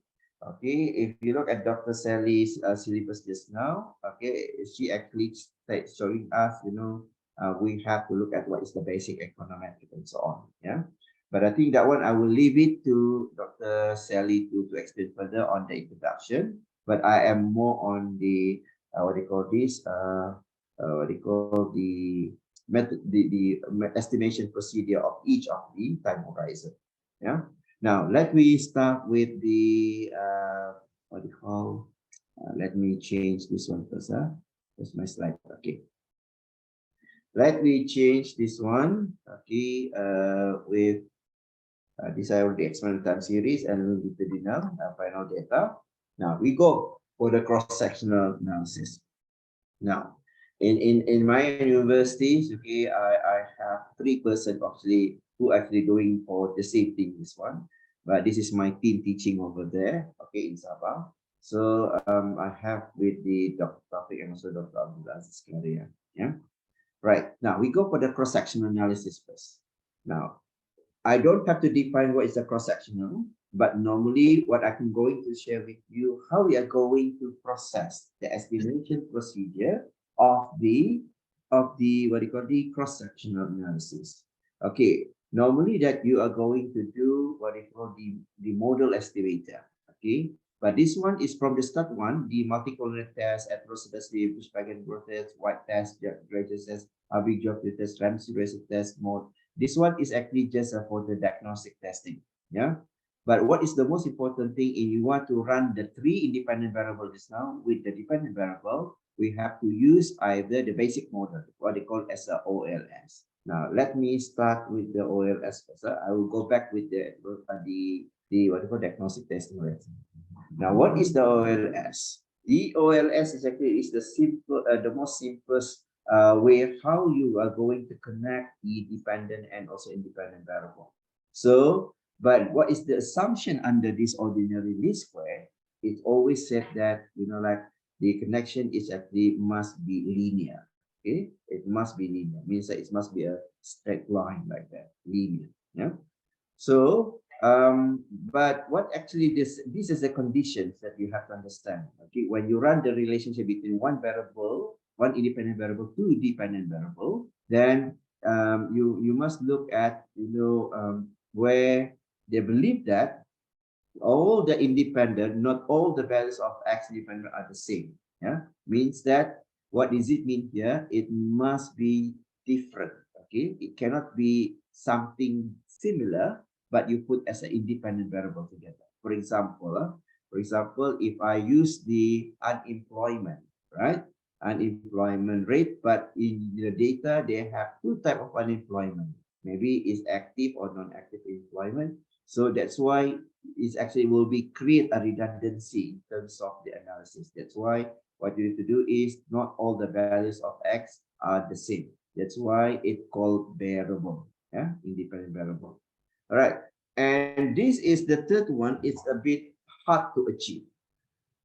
Okay, if you look at Dr. Sally's syllabus just now, okay, she actually showing us, we have to look at what is the basic econometrics and so on. Yeah, but I think that one I will leave it to Dr. Sally to explain further on the introduction. But I am more on the what they call this what they call the method, the estimation procedure of each of the time horizon. Yeah. Now, let me start with the, what do you call, let me change this one first. That's my slide. Okay. Let me change this one. Okay. With this, I already explained time series and longitudinal final data. Now, we go for the cross-sectional analysis. Now, in my universities, okay, I have 3% actually who actually doing for the same thing, this one. But this is my team teaching over there, okay, in Sabah. So I have with the Dr. Taufik and also Dr. Abdullah Azizkaria. Yeah. Right. Now we go for the cross-sectional analysis first. Now, I don't have to define what is the cross-sectional, but normally what I'm going to share with you, how we are going to process the estimation procedure of the what do you call the cross-sectional analysis. Okay, normally that you are going to do what you call the model estimator. Okay, but this one is from the start one, the multi-collinear test, atrocity, Bushbagen test, white test, gradient test, big job test, Ramsey test, mode. This one is actually just for the diagnostic testing. Yeah. But what is the most important thing if you want to run the 3 independent variables now with the dependent variable, we have to use either the basic model, what they call as a OLS. Now, let me start with the OLS first. I will go back with the what they call diagnostic testing rate. Now, what is the OLS? The OLS is actually the simple, the most simplest way how you are going to connect the dependent and also independent variable. So, but what is the assumption under this ordinary least square? It always said that, like the connection is actually must be linear. Okay, it must be linear. Means that it must be a straight line like that, linear. Yeah. So, but what actually this is the conditions that you have to understand. Okay, when you run the relationship between one variable, one independent variable, two dependent variable, then you must look at where they believe that all the independent, not all the values of x independent are the same. Yeah, means that what does it mean here? It must be different. Okay, it cannot be something similar, but you put as an independent variable together. For example, if I use the unemployment, right? Unemployment rate, but in the data they have two types of unemployment. Maybe it's active or non-active employment. So that's why it actually will be create a redundancy in terms of the analysis. That's why what you need to do is not all the values of x are the same. That's why it's called variable, yeah, independent variable. All right, and this is the third one. It's a bit hard to achieve.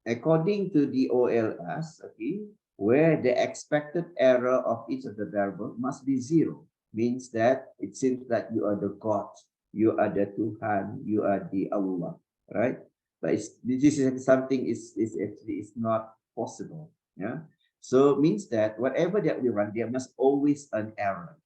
According to the OLS, okay, where the expected error of each of the variable must be 0, means that it seems that you are the God, you are the Tuhan, you are the Allah, right? But this is something is actually is not possible. Yeah. So means that whatever that we run, there must always an error,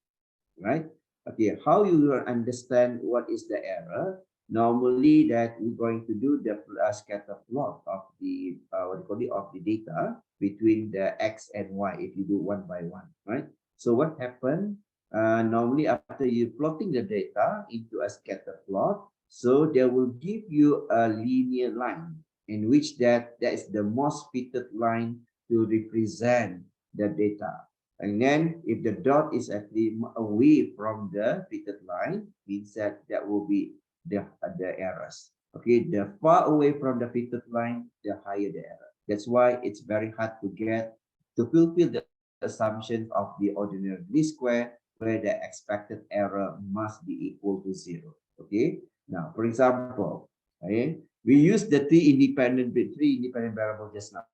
right? Okay, how you will understand what is the error? Normally, that we're going to do the scatter plot of the what do you call it, of the data between the x and y if you do one by one, right? So what happened? Normally, after you plotting the data into a scatter plot, so they will give you a linear line in which that is the most fitted line to represent the data. And then if the dot is actually away from the fitted line, means that will be the errors. Okay, the far away from the fitted line, the higher the error. That's why it's very hard to get to fulfill the assumptions of the ordinary least square, where the expected error must be equal to 0. Okay, now for example, okay, we use the three independent variables just now,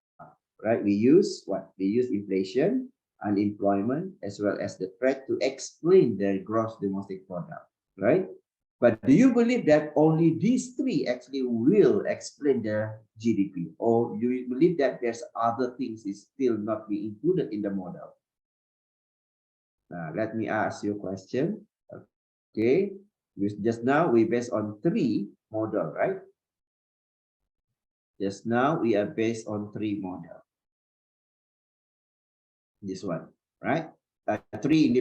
right? We use what? We use inflation, unemployment, as well as the threat to explain the gross domestic product, right? But do you believe that only these three actually will explain the GDP, or do you believe that there's other things is still not being included in the model? Let me ask you a question. Okay, just now we based on three model, right? Just now we are based on three model. This one, right? Three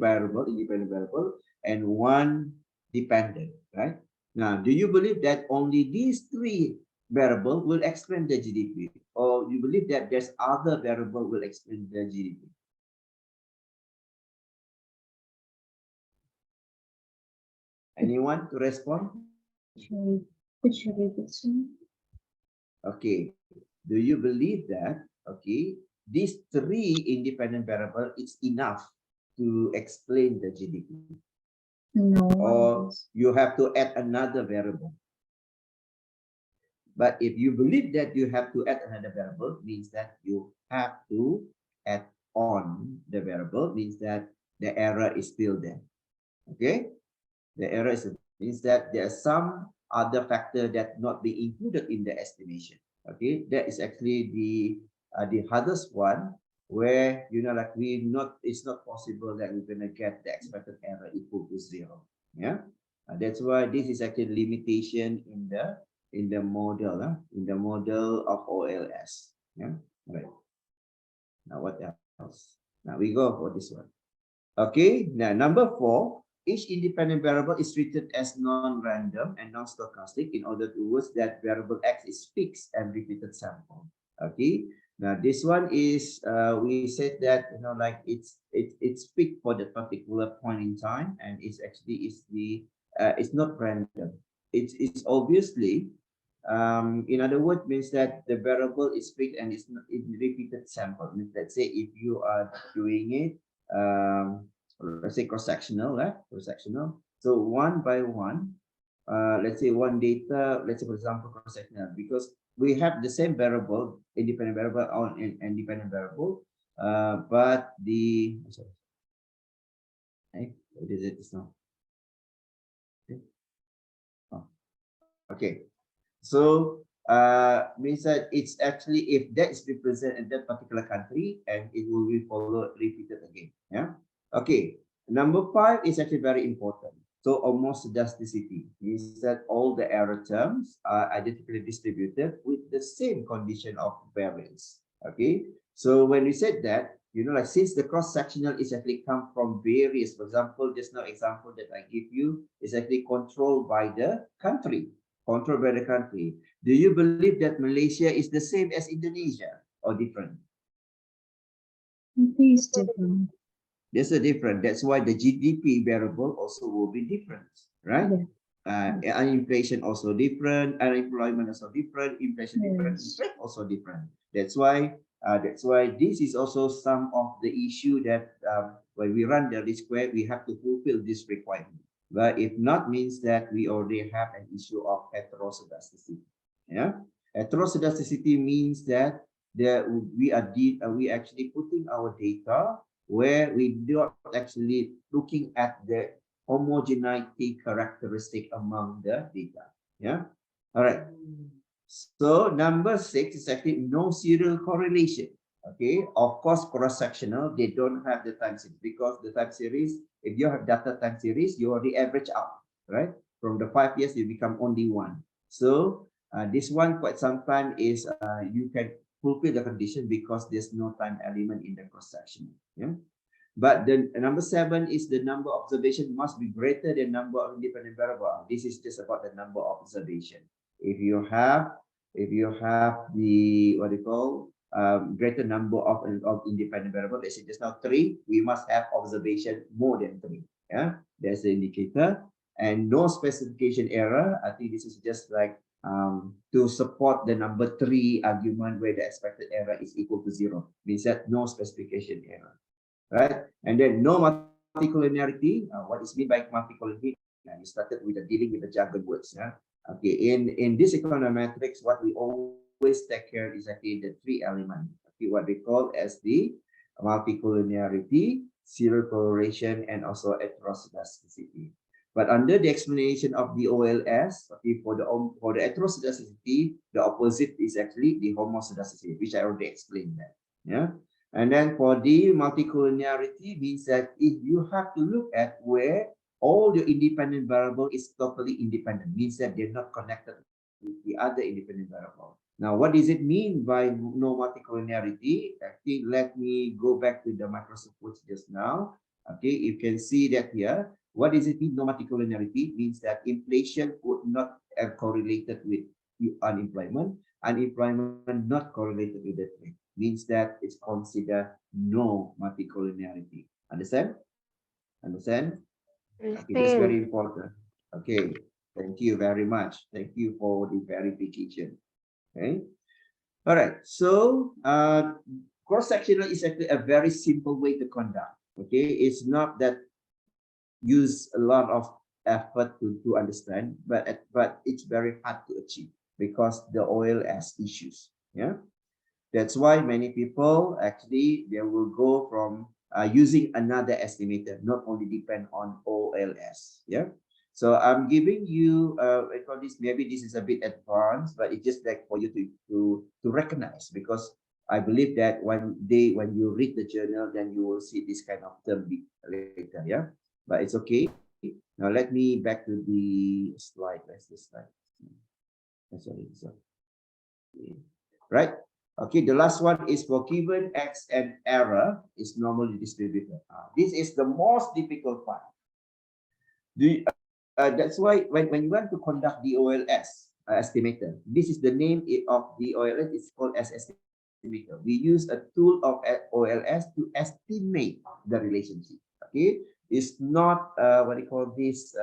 variable, and one dependent, right? Now, do you believe that only these three variables will explain the GDP, or you believe that there's other variable will explain the GDP? Anyone to respond? Could you repeat, sir? Okay. Do you believe that, okay, these three independent variables is enough to explain the GDP? No. Or you have to add another variable? But if you believe that you have to add another variable, means that you have to add on the variable, means that the error is still there. Okay? The error means that there are some other factor that not be included in the estimation. Okay, that is actually the hardest one, where like it's not possible that we're gonna get the expected error equal to 0. Yeah, that's why this is actually limitation in the model, in the model of OLS. Yeah, right. Now what else? Now we go for this one. Okay, now number 4. Each independent variable is treated as non-random and non-stochastic in order to use that variable X is fixed and repeated sample. Okay. Now this one is we said that like it's fixed for the particular point in time, and it's actually it's not random. It's obviously in other words means that the variable is fixed and it's not in repeated sample. Let's say if you are doing it let's say cross-sectional, cross-sectional. So one by one, let's say one data, let's say for example cross-sectional, because we have the same variable, independent variable on an independent variable, but the what is it now? Okay. Oh. Okay. So means that it's actually if that is represented in that particular country, and it will be followed repeated again. Yeah. Okay, number 5 is actually very important. So homoscedasticity means that all the error terms are identically distributed with the same condition of variance. Okay, so when we said that, like since the cross-sectional is actually come from various, for example, just now example that I give you is actually controlled by the country. Do you believe that Malaysia is the same as Indonesia or different? It is different. There's a difference. That's why the GDP variable also will be different, right? Yeah. Inflation also different, unemployment also different, inflation different, rate also different. That's why this is also some of the issue that when we run the least square, we have to fulfill this requirement. But if not, means that we already have an issue of heteroscedasticity. Yeah, heteroscedasticity means that we actually putting our data where we not actually looking at the homogeneity characteristic among the data. Yeah. All right. So number 6 is actually no serial correlation. Okay, of course, cross-sectional, they don't have the time series because the time series, if you have data time series, you already average out, right? From the 5 years, you become only one. So this one quite sometime is you can fulfill the condition because there's no time element in the cross-sectional. Yeah. But the number 7 is the number of observation must be greater than number of independent variable. This is just about the number of observation. If you have the what do you call greater number of independent variable, let's say just now 3, we must have observation more than 3. Yeah, that's the indicator. And no specification error. I think this is just like to support the number 3 argument where the expected error is equal to 0. Means that no specification error. Right? And then no multicollinearity. What is meant by multicollinearity? You started with the dealing with the jargon words. Yeah. Okay. In this econometrics, what we always take care is actually the 3 elements. Okay, what they call as the multicollinearity, zero correlation, and also heteroscedasticity. But under the explanation of the OLS, okay, for the heteroscedasticity, the opposite is actually the homoscedasticity, which I already explained that. Yeah. And then for the multicollinearity means that if you have to look at where all the independent variable is totally independent, means that they're not connected with the other independent variable. Now, what does it mean by no multicollinearity? I think let me go back to the Microsoft Words just now. Okay, you can see that here. What does it mean, no multicollinearity? Means that inflation would not have correlated with unemployment, unemployment not correlated with the trade. Means that it's considered no multicollinearity. Understand? Understand? Okay, that's very important. Okay, thank you very much. Thank you for the verification. Okay. All right. So cross-sectional is actually a very simple way to conduct. Okay, it's not that use a lot of effort to understand, but it's very hard to achieve because the OLS issues. Yeah. That's why many people actually they will go from using another estimator, not only depend on OLS. Yeah. So I'm giving you I call this, maybe this is a bit advanced, but it's just like for you to recognize, because I believe that one day when you read the journal, then you will see this kind of term later. Yeah. But it's okay. Now let me back to the slide. Let's the slide. Sorry. Right. Okay, the last one is for given X and error is normally distributed. This is the most difficult part. That's why when you want to conduct the OLS estimator, this is the name of the OLS, it's called as estimator. We use a tool of OLS to estimate the relationship. Okay, it's not what you call this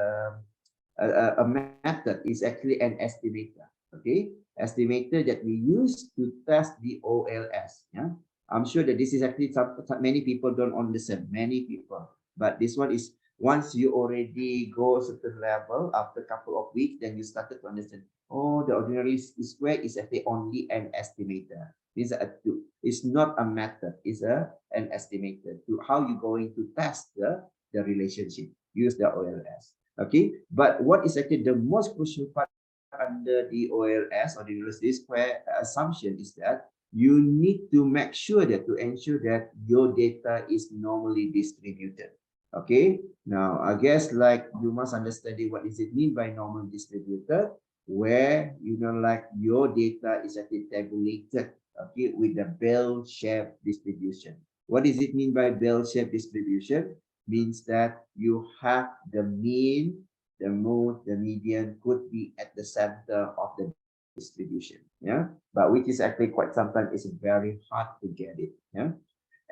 a method, it's actually an estimator. Okay, estimator that we use to test the OLS. Yeah, I'm sure that this is actually many people don't understand, many people, but this one is once you already go a certain level, after a couple of weeks, then you started to understand, oh, the ordinary square is actually only an estimator. It's not a method, it's an estimator to how you're going to test the relationship. Use the OLS. Okay, but what is actually the most crucial part under the OLS or the relativity square assumption is that you need to make sure that to ensure that your data is normally distributed. Okay, now I guess like you must understand what does it mean by normally distributed, where you know like your data is actually tabulated, okay, with the bell-shaped distribution. What does it mean by bell-shaped distribution? Means that you have the mean, the mode, the median could be at the center of the distribution. Yeah, but which is actually quite sometimes it's very hard to get it. Yeah,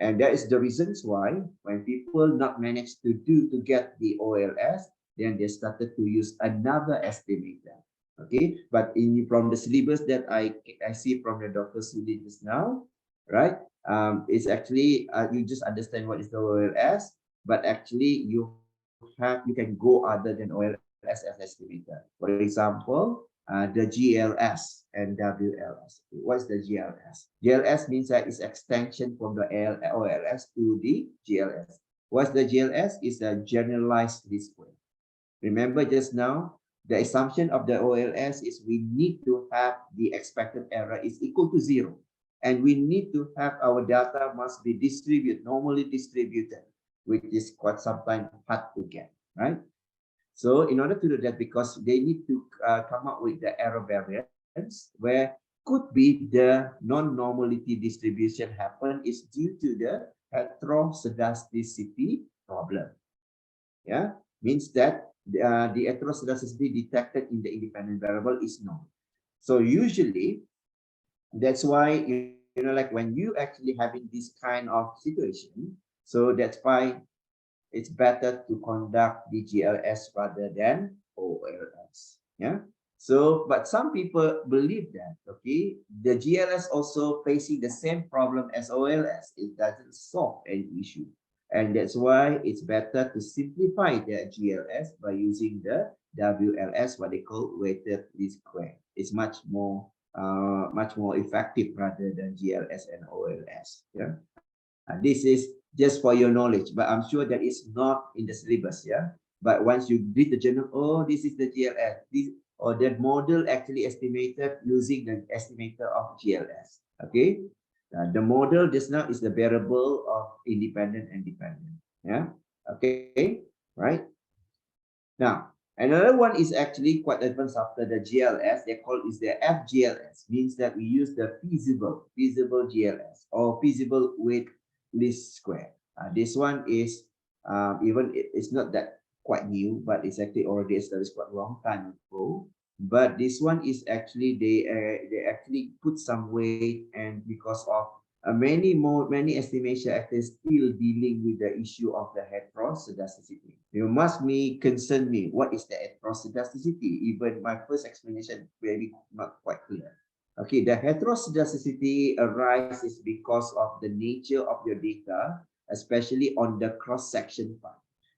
and that is the reasons why when people not manage to get the OLS, then they started to use another estimator. Okay, but from the syllabus that I see from the Dr. Sudi just now, right? It's actually you just understand what is the OLS, but actually you can go other than OLS as estimator. For example, the GLS and WLS. What's the GLS? GLS means that it's extension from the OLS to the GLS. What's the GLS? It's a generalized least square. Remember just now, the assumption of the OLS is we need to have the expected error is equal to 0. and we need to have our data must be distributed, normally distributed, which is quite sometimes hard to get, right? So in order to do that, because they need to come up with the error variance, where could be the non-normality distribution happen is due to the heteroscedasticity problem. Yeah, means that the heteroscedasticity detected in the independent variable is known. So usually, that's why, you know, like when you actually having this kind of situation, so that's why it's better to conduct the GLS rather than OLS. Yeah. So, but some people believe that, okay, the GLS also facing the same problem as OLS. It doesn't solve any issue. And that's why it's better to simplify the GLS by using the WLS, what they call weighted least square. It's much more effective rather than GLS and OLS. Yeah. This is just for your knowledge, but I'm sure that it's not in the syllabus, yeah. But once you read the journal, oh, this is the GLS, this or that model actually estimated using the estimator of GLS. Okay, the model just now is the variable of independent and dependent. Yeah. Okay. Right. Now, another one is actually quite advanced after the GLS. They call it the FGLS, means that we use the feasible GLS or feasible weight least square. This one is even it's not that quite new, but it's actually already established quite a long time ago. But this one is actually they actually put some weight, and because of many estimation actors still dealing with the issue of the heteroscedasticity. You must concern me. What is the heteroscedasticity? Even my first explanation very not quite clear. Okay, the heteroscedasticity arises because of the nature of your data, especially on the cross-section part.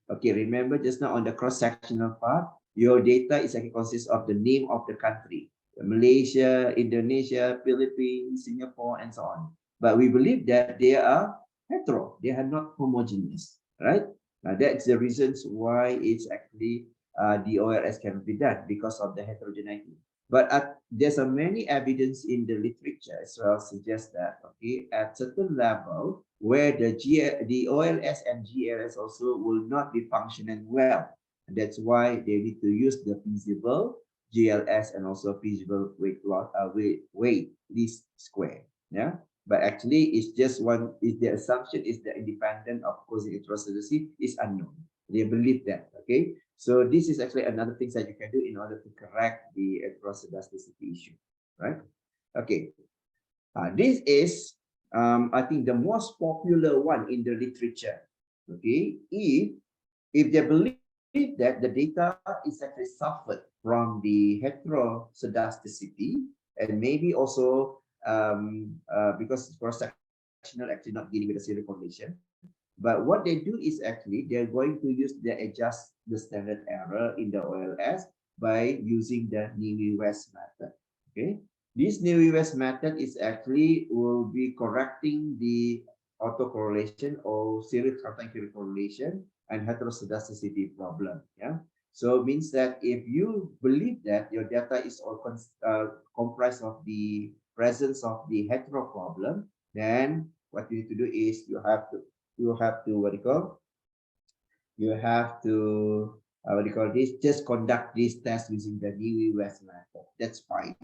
Okay, remember just now on the cross-sectional part, your data is actually consists of the name of the country, Malaysia, Indonesia, Philippines, Singapore, and so on. But we believe that they are hetero, they are not homogeneous, right? That's the reasons why it's actually the OLS cannot be done because of the heterogeneity. But there's a many evidence in the literature as well suggest that, okay, at certain level where the OLS and GLS also will not be functioning well. And that's why they need to use the feasible GLS and also feasible weight least square. Yeah. But actually, it's just one. Is the assumption is the independent of causing heteroscedasticity is unknown. They believe that. Okay, so this is actually another thing that you can do in order to correct the heteroscedasticity issue, right? Okay, this is I think the most popular one in the literature. Okay, if they believe that the data is actually suffered from the heteroscedasticity and maybe also because cross-sectional actually not dealing with a serial correlation. But what they do is actually they're going to use the adjust the standard error in the OLS by using the Newey-West method. Okay, this Newey-West method is actually will be correcting the autocorrelation or serial correlation and heteroscedasticity problem. Yeah. So it means that if you believe that your data is all comprised of the presence of the hetero problem, then what you need to do is you have to what do you call what do you call this, just conduct this test using the Newey-West method. That's fine.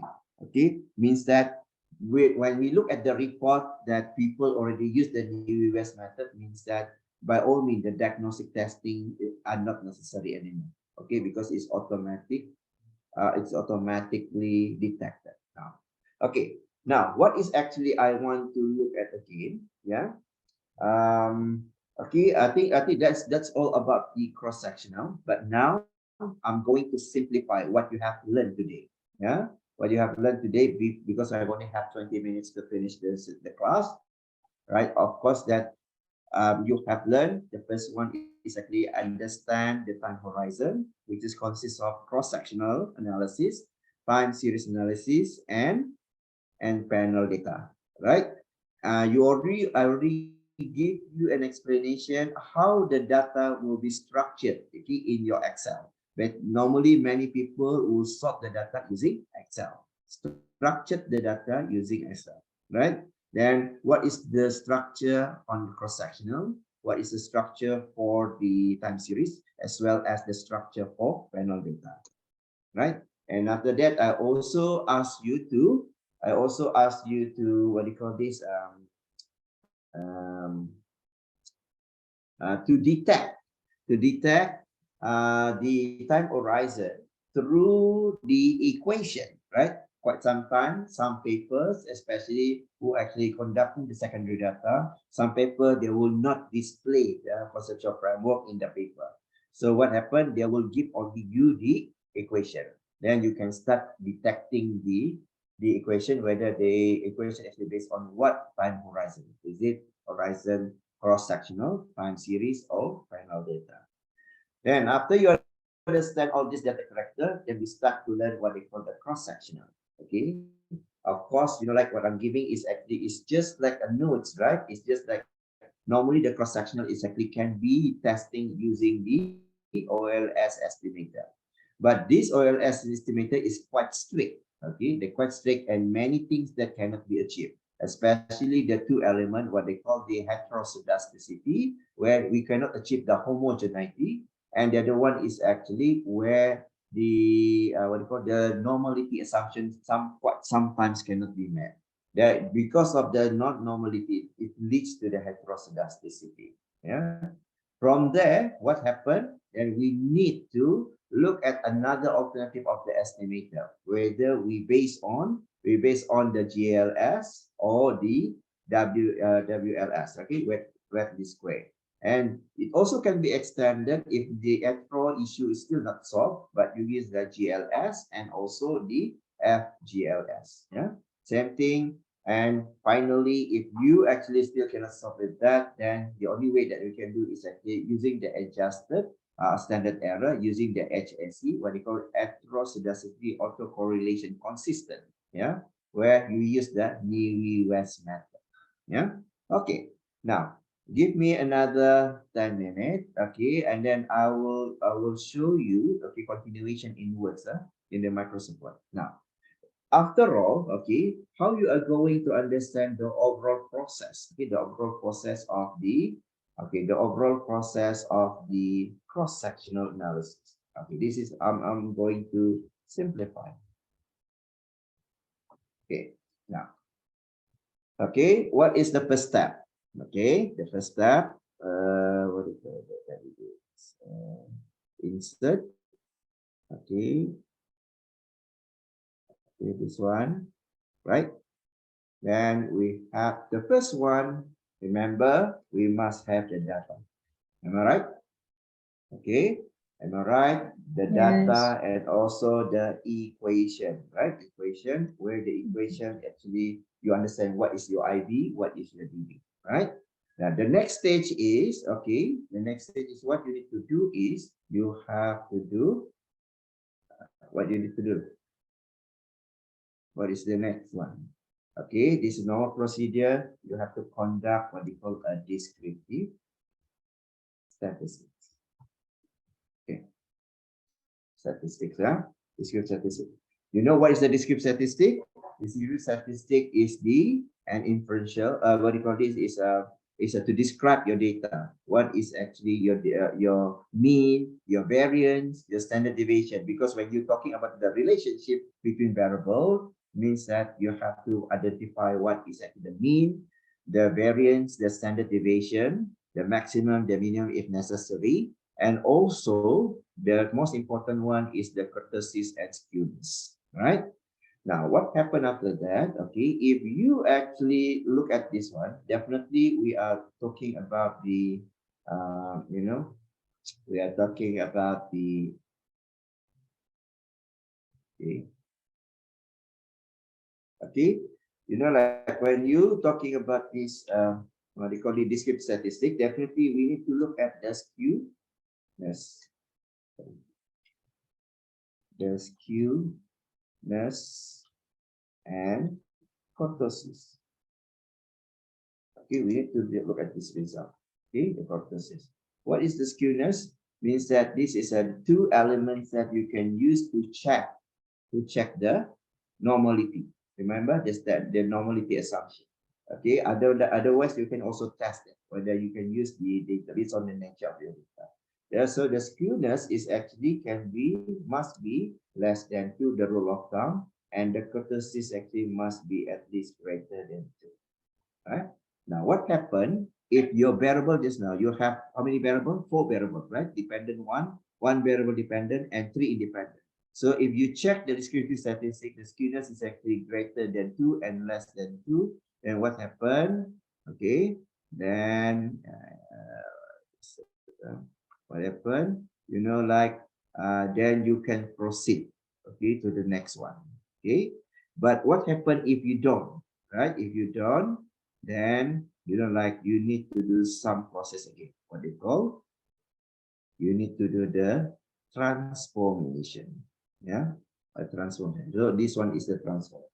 Okay, means that when we look at the report that people already use the Newey-West method, means that by all means the diagnostic testing are not necessary anymore. Okay, because it's automatic. It's automatically detected now. Okay, now what is actually I want to look at again? Yeah. Okay, I think that's all about the cross-sectional. But now I'm going to simplify what you have learned today. Yeah, what you have learned today because I only have 20 minutes to finish the class. Right? Of course that you have learned. The first one is actually understand the time horizon, which is consists of cross-sectional analysis, time series analysis, and panel data. Right? I already give you an explanation how the data will be structured in your Excel. But normally many people will sort the data using Excel, structure the data using Excel, right? Then what is the structure on the cross-sectional? What is the structure for the time series, as well as the structure for panel data, right? And after that, I also ask you to, what do you call this? To detect the time horizon through the equation, right? Quite some time, some papers, especially who actually conducting the secondary data, some paper, they will not display the conceptual framework in the paper. So what happened? They will give only you the equation. Then you can start detecting the equation, whether the equation is based on what time horizon. Is it horizon cross-sectional, time series, or final data? Then after you understand all this data character, then we start to learn what they call the cross-sectional. Okay. Of course, like what I'm giving is actually is just like a notes, right? It's just like normally the cross-sectional is actually can be testing using the OLS estimator. But this OLS estimator is quite strict. Okay, they're quite strict and many things that cannot be achieved, especially the two element, what they call the heteroscedasticity, where we cannot achieve the homogeneity, and the other one is actually where the the normality assumption sometimes cannot be met. That because of the not normality, it leads to the heteroscedasticity. Yeah. From there, what happened? Then we need to look at another alternative of the estimator, whether we base on the GLS or the WLS. Okay, wet square. And it also can be extended if the hetero issue is still not solved, but you use the GLS and also the FGLS. Yeah, same thing. And finally, if you actually still cannot solve with that, then the only way that we can do is actually using the adjusted standard error, using the HSE, what they call heteroscedasticity autocorrelation consistent. Yeah, where you use the Newey-West method. Yeah. Okay. Now, give me another 10 minutes, okay, and then I will show you, okay, continuation in words in the Microsoft Word. Now, after all, okay, how you are going to understand the overall process, okay, the overall process of the cross-sectional analysis. Okay, this is I'm going to simplify. Okay, now, okay, what is the first step? Okay, the first step, what is that? Insert. Okay, this one, right? Then we have the first one. Remember, we must have the data. Am I right? Okay, am I right? The data and also the equation, right? Equation, where the equation actually, you understand what is your ID, what is your DB, right? Now, the next stage is, okay, the next stage is what you need to do is, you have to do, what you need to do. What is the next one? Okay, this is normal procedure. You have to conduct what we call a descriptive statistics. Okay, statistics, descriptive statistics. You know what is the descriptive statistic? Descriptive statistic is an inferential. What you call this is to describe your data. What is actually your mean, your variance, your standard deviation? Because when you're talking about the relationship between variable, means that you have to identify what is actually the mean, the variance, the standard deviation, the maximum, the minimum if necessary, and also the most important one is the kurtosis and skewness, right? Now, what happened after that? Okay, if you actually look at this one, definitely we are talking about the, we are talking about the, okay, like when you talking about this, what they call the descriptive statistic, definitely we need to look at the skewness, and kurtosis. Okay, we need to look at this result. Okay, the kurtosis. What is the skewness? Means that this is two elements that you can use to check the normality. Remember, this that the normality assumption. Okay, otherwise you can also test it, whether you can use the data based on the nature of your data. Yeah, so the skewness is actually must be less than 2, the rule of thumb, and the kurtosis actually must be at least greater than 2. Right? Now, what happened if your variable just now, you have how many variables? 4 variables, right? Dependent one variable dependent, and 3 independent. So if you check the descriptive statistic, the skewness is actually greater than 2 and less than 2. Then what happened? Okay, then what happened? You know, like then you can proceed, okay, to the next one. Okay, but what happened if you don't? Right? If you don't, then you know, like you need to do some process again. What they call? You need to do the transformation. Yeah, a transformation. So this one is the transformation.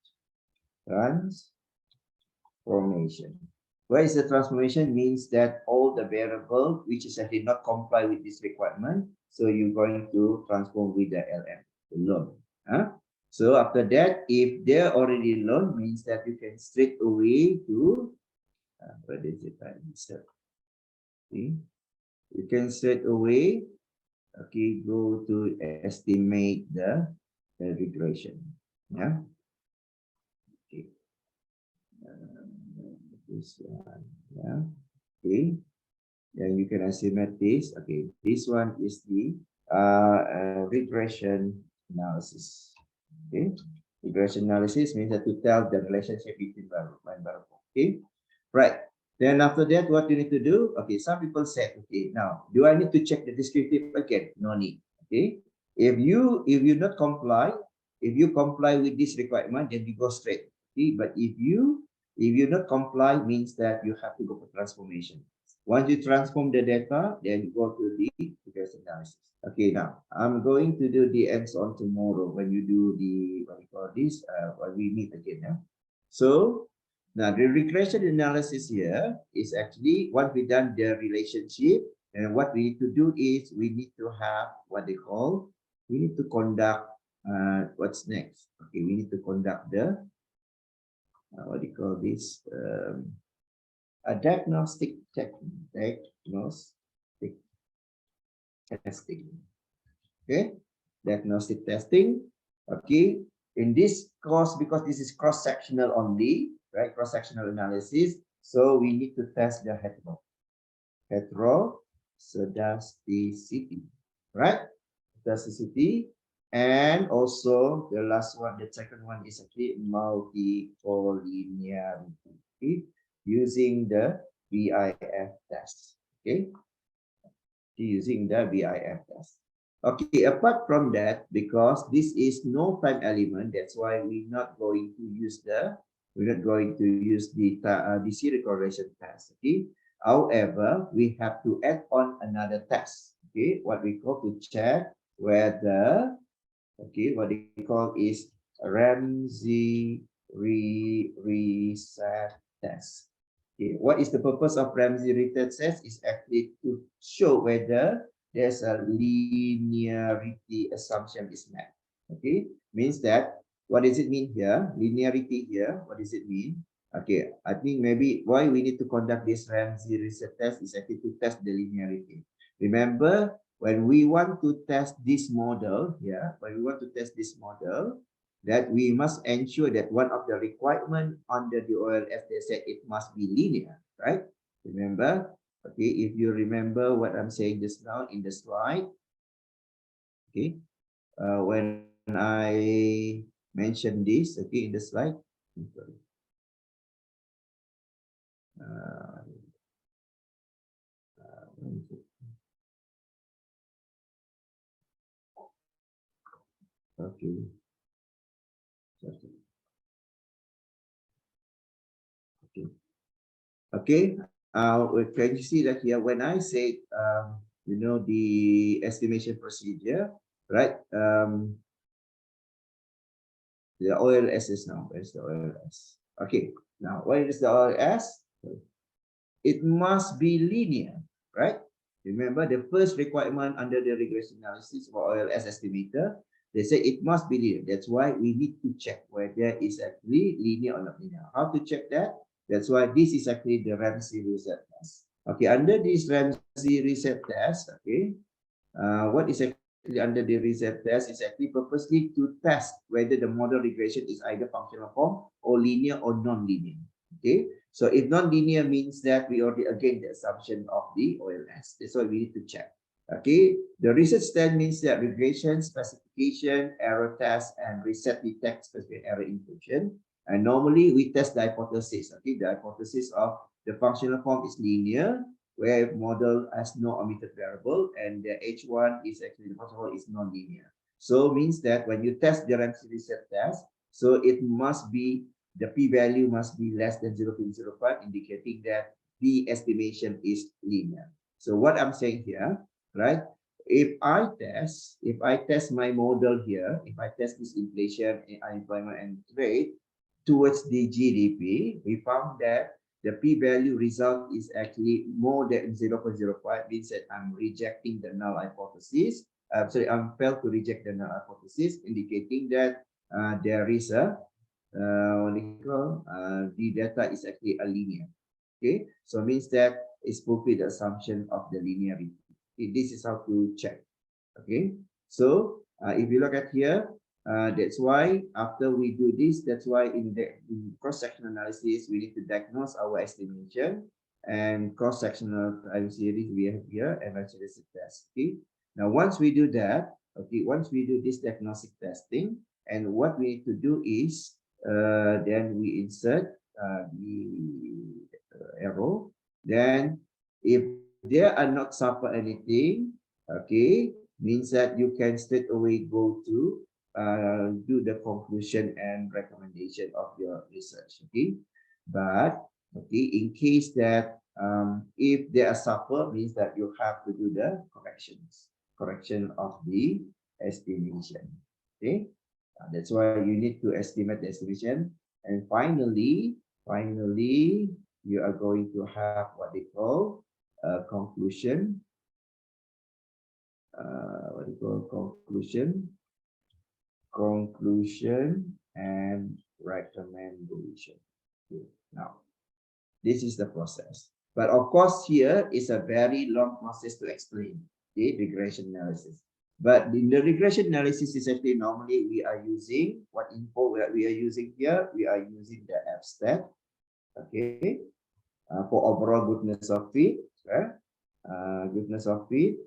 Where is the transformation? Means that all the variable which is actually not comply with this requirement, so you're going to transform with the LM, the loan. So after that, if they're already loan, means that you can straight away to what is it? Okay. You can straight away, okay, go to estimate the regression. Yeah. Okay. This one. Yeah. Okay. Then you can estimate this. Okay, this one is the regression analysis. Okay, regression analysis means that to tell the relationship between variable. Okay, right. Then after that, what you need to do? Okay, some people said, okay, now do I need to check the descriptive again? No need. Okay, if you not comply, if you comply with this requirement, then you go straight. Okay, but if you not comply, means that you have to go for transformation. Once you transform the data, then you go to the regression analysis. Okay, now I'm going to do the hands-on tomorrow when you do the what we call this when we meet again. Yeah? So now the regression analysis here is actually what we done the relationship, and what we need to do is we need to have what they call, we need to conduct what's next. Okay, we need to conduct the what do you call this? A diagnostic testing. Okay, diagnostic testing. Okay, in this course, because this is cross-sectional only, right? Cross-sectional analysis. So we need to test the heteroscedasticity, right? Heteroscedasticity, and also the last one, the second one is actually multicollinearity. Okay? Using the VIF test. Okay, using the VIF test. Okay, apart from that, because this is no time element, that's why we're not going to use the DC correlation test. Okay, however, we have to add on another test. Okay, what we call to check whether, okay, what we call is Ramsey reset test. Okay, what is the purpose of Ramsey reset test? Is actually to show whether there's a linearity assumption is met. Okay, means that what does it mean here? Linearity here, what does it mean? Okay, I think maybe why we need to conduct this Ramsey reset test is actually to test the linearity. Remember, when we want to test this model, that we must ensure that one of the requirement under the OLS, they said it must be linear, right? Remember, okay, if you remember what I'm saying just now in the slide, okay, when I mentioned this, okay, in the slide, okay. Okay. Can you see that here? When I say, you know, the estimation procedure, right? The OLS is now. Where's the OLS? Okay. Now, what is the OLS? It must be linear, right? Remember the first requirement under the regression analysis for OLS estimator, they say it must be linear. That's why we need to check whether it's actually linear or not linear. How to check that? That's why this is actually the Ramsey reset test. Okay, under this Ramsey reset test, okay, what is actually under the reset test is actually purposely to test whether the model regression is either functional form or linear or non-linear. Okay, so if non-linear means that we already again the assumption of the OLS. That's why we need to check. Okay, the reset test means that regression, specification, error test, and reset detect specific error inclusion. And normally we test the hypothesis. Okay, the hypothesis of the functional form is linear, where model has no omitted variable, and the H1 is actually the functional form is non-linear. So means that when you test the Ramsey reset test, so it must be the p-value must be less than 0.05, indicating that the estimation is linear. So what I'm saying here, right? If I test my model here, if I test this inflation, unemployment, and rate towards the GDP, we found that the p-value result is actually more than 0.05, means that I'm rejecting the null hypothesis. I'm failed to reject the null hypothesis, indicating that there is a the data is actually a linear. Okay, so means that it's fulfilled the assumption of the linearity. Okay, this is how to check. Okay, so if you look at here, that's why after we do this, that's why in the cross-sectional analysis, we need to diagnose our estimation, and cross-sectional time series we have here, and actually test. Okay, now once we do that, okay, once we do this diagnostic testing, and what we need to do is then we insert the arrow. Then if there are not suffer anything, okay, means that you can straight away go to do the conclusion and recommendation of your research. Okay, but okay, in case that if there are suffer, means that you have to do the correction of the estimation. Okay, that's why you need to estimate the estimation, and finally you are going to have what they call a conclusion. What do you call conclusion and recommendation. Okay. Now, this is the process. But of course, here is a very long process to explain the regression analysis. But in the regression analysis, is actually normally we are using what info we are using here. We are using the F stat, okay, for overall goodness of fit, right? Goodness of fit.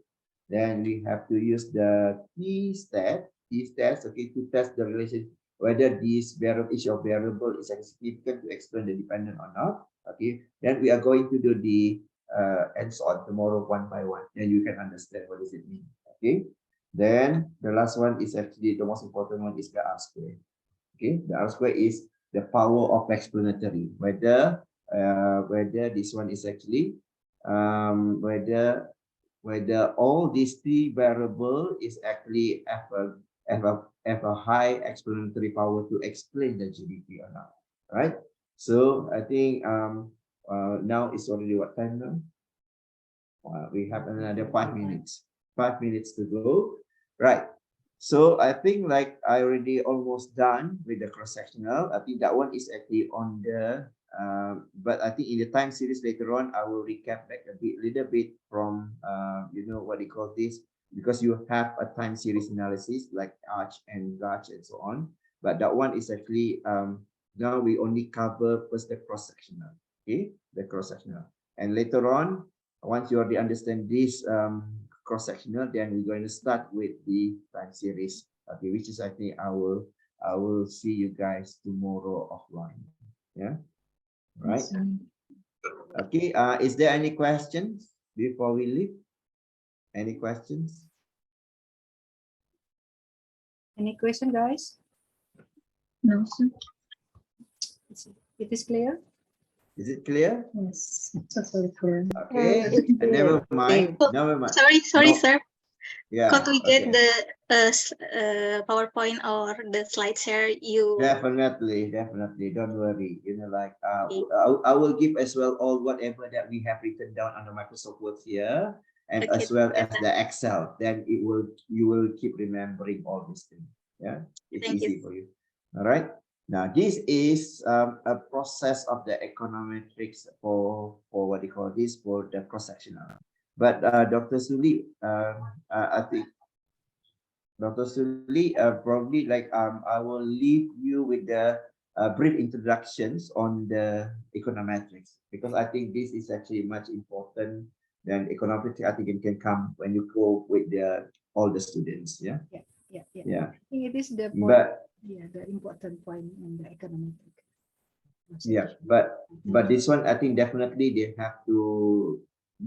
Then we have to use the T stat, okay, to test the relation whether this variable, each of variable is significant to explain the dependent or not. Okay, then we are going to do the and so on tomorrow one by one. Then you can understand what does it mean. Okay. Then the last one is actually the most important one is the R square. Okay, the R square is the power of explanatory. Whether this one is actually whether all these three variable is actually have a high explanatory power to explain the GDP or not. Right. So I think now it's already what time now? We have another 5 minutes. 5 minutes to go. Right. So I think like I already almost done with the cross-sectional. I think that one is actually on the but I think in the time series later on, I will recap back a little bit from you know what you call this, because you have a time series analysis like arch and gauge and so on. But that one is actually now we only cover first the cross-sectional. Okay, the cross-sectional, and later on, once you already understand this cross-sectional, then we're going to start with the time series, okay, which is I think I will see you guys tomorrow offline. Yeah, right. Okay, is there any questions before we leave? Any questions? Any question, guys? No, sir. It is clear? Is it clear? Yes, totally clear. Okay, never mind. Never mind. Sorry, No. sir. Yeah. Could we get okay. the PowerPoint or the slide share you? Definitely. Don't worry. You know, like I will give as well all whatever that we have written down on the Microsoft Word here, and Okay, as well as the Excel. Then you will keep remembering all these things. Yeah, it's Thank easy you. for you. All right. Now, this is a process of the econometrics for what they call this, for the cross-sectional. But Dr. Suli, I think Dr. Suli, probably like I will leave you with the brief introductions on the econometrics, because I think this is actually much important than econometrics. I think it can come when you go with all the students. Yeah. I think it is the point. But The important point in the econometric. yeah, but this one, I think definitely they have to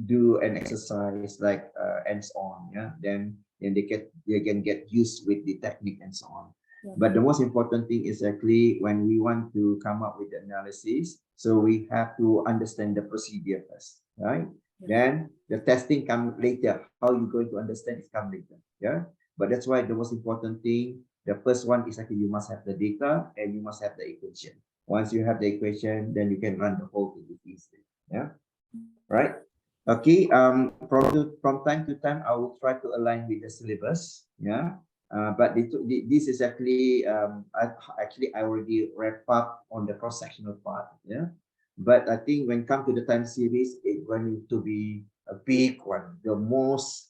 do an exercise like hands-on. Yeah, then they can get used with the technique and so on. But the most important thing is actually when we want to come up with the analysis, so we have to understand the procedure first, right? Then the testing come later. How you going to understand it come later. Yeah, but that's why the most important thing, the first one is actually you must have the data and you must have the equation. Once you have the equation, then you can run the whole thing easily. Yeah, right. Okay. From time to time, I will try to align with the syllabus. Yeah. But this is actually I already wrap up on the cross-sectional part. Yeah. But I think when come to the time series, it's going to be a big one, the most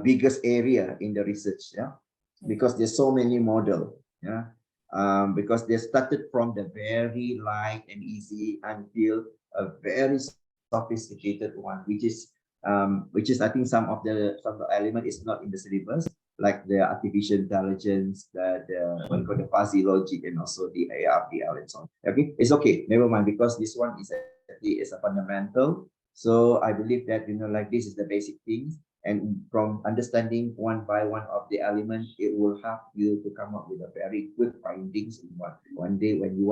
biggest area in the research. Yeah, because there's so many model. Yeah. Because they started from the very light and easy until a very sophisticated one, which is I think some of the element is not in the syllabus, like the artificial intelligence, the what you call the fuzzy logic, and also the ARPL and so on. Okay, it's okay, never mind, because this one is actually is a fundamental. So I believe that like this is the basic things. And from understanding one by one of the elements, it will help you to come up with a very quick findings in one day when you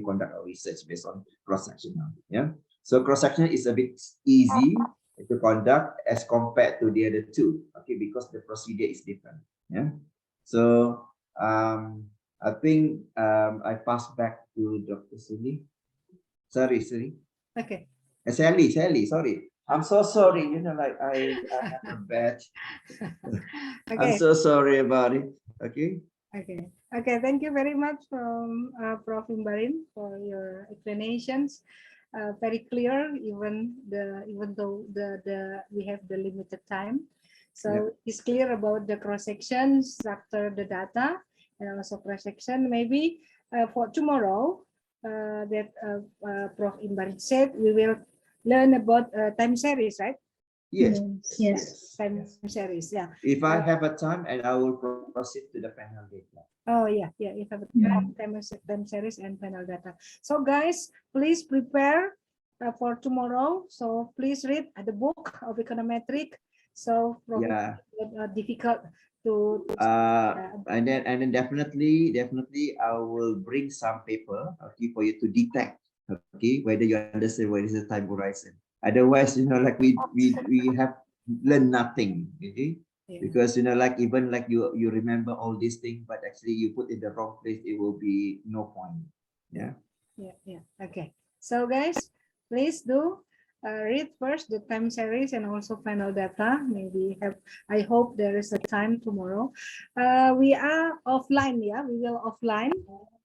conduct a research based on cross-sectional. Yeah. So cross-sectional is a bit easy to conduct as compared to the other two. Okay, because the procedure is different. Yeah. So I think I pass back to Dr. Suli. Sorry. Okay. Sally, sorry. I'm so sorry, like I have a bad. Okay. I'm so sorry about it. Okay. Okay. Thank you very much from Prof. Imbarine for your explanations. Very clear, even though we have the limited time. So it's clear about the cross section, structure the data, and also cross section. Maybe for tomorrow, that Prof. Imbarine said, we will learn about time series, right? Yes. Time series, yeah. If I have a time, and I will proceed to the panel data. Oh yeah, you have a time series and panel data. So guys, please prepare for tomorrow. So please read the book of econometric. So difficult to and then definitely I will bring some paper, okay, for you to detect, okay, whether you understand what is the time horizon. Otherwise, like we have learned nothing, okay? Because like even like you remember all these things, but actually you put in the wrong place, it will be no point. Yeah. Okay. So guys, please do read first the time series and also final data. Maybe I hope there is a time tomorrow. We are offline, yeah. We will offline.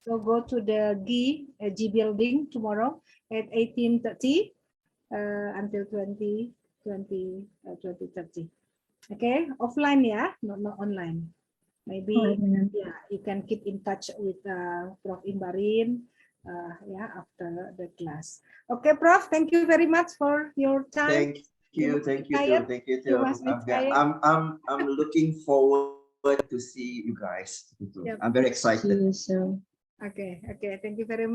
So go to the G building tomorrow at 18:30 until 20:30. Okay, offline, yeah, not online. Maybe you can keep in touch with Prof. Imbarine after the class. Okay, Prof, thank you very much for your time. Thank you too. You must be tired. I'm looking forward to see you guys. I'm very excited. Okay, thank you very much.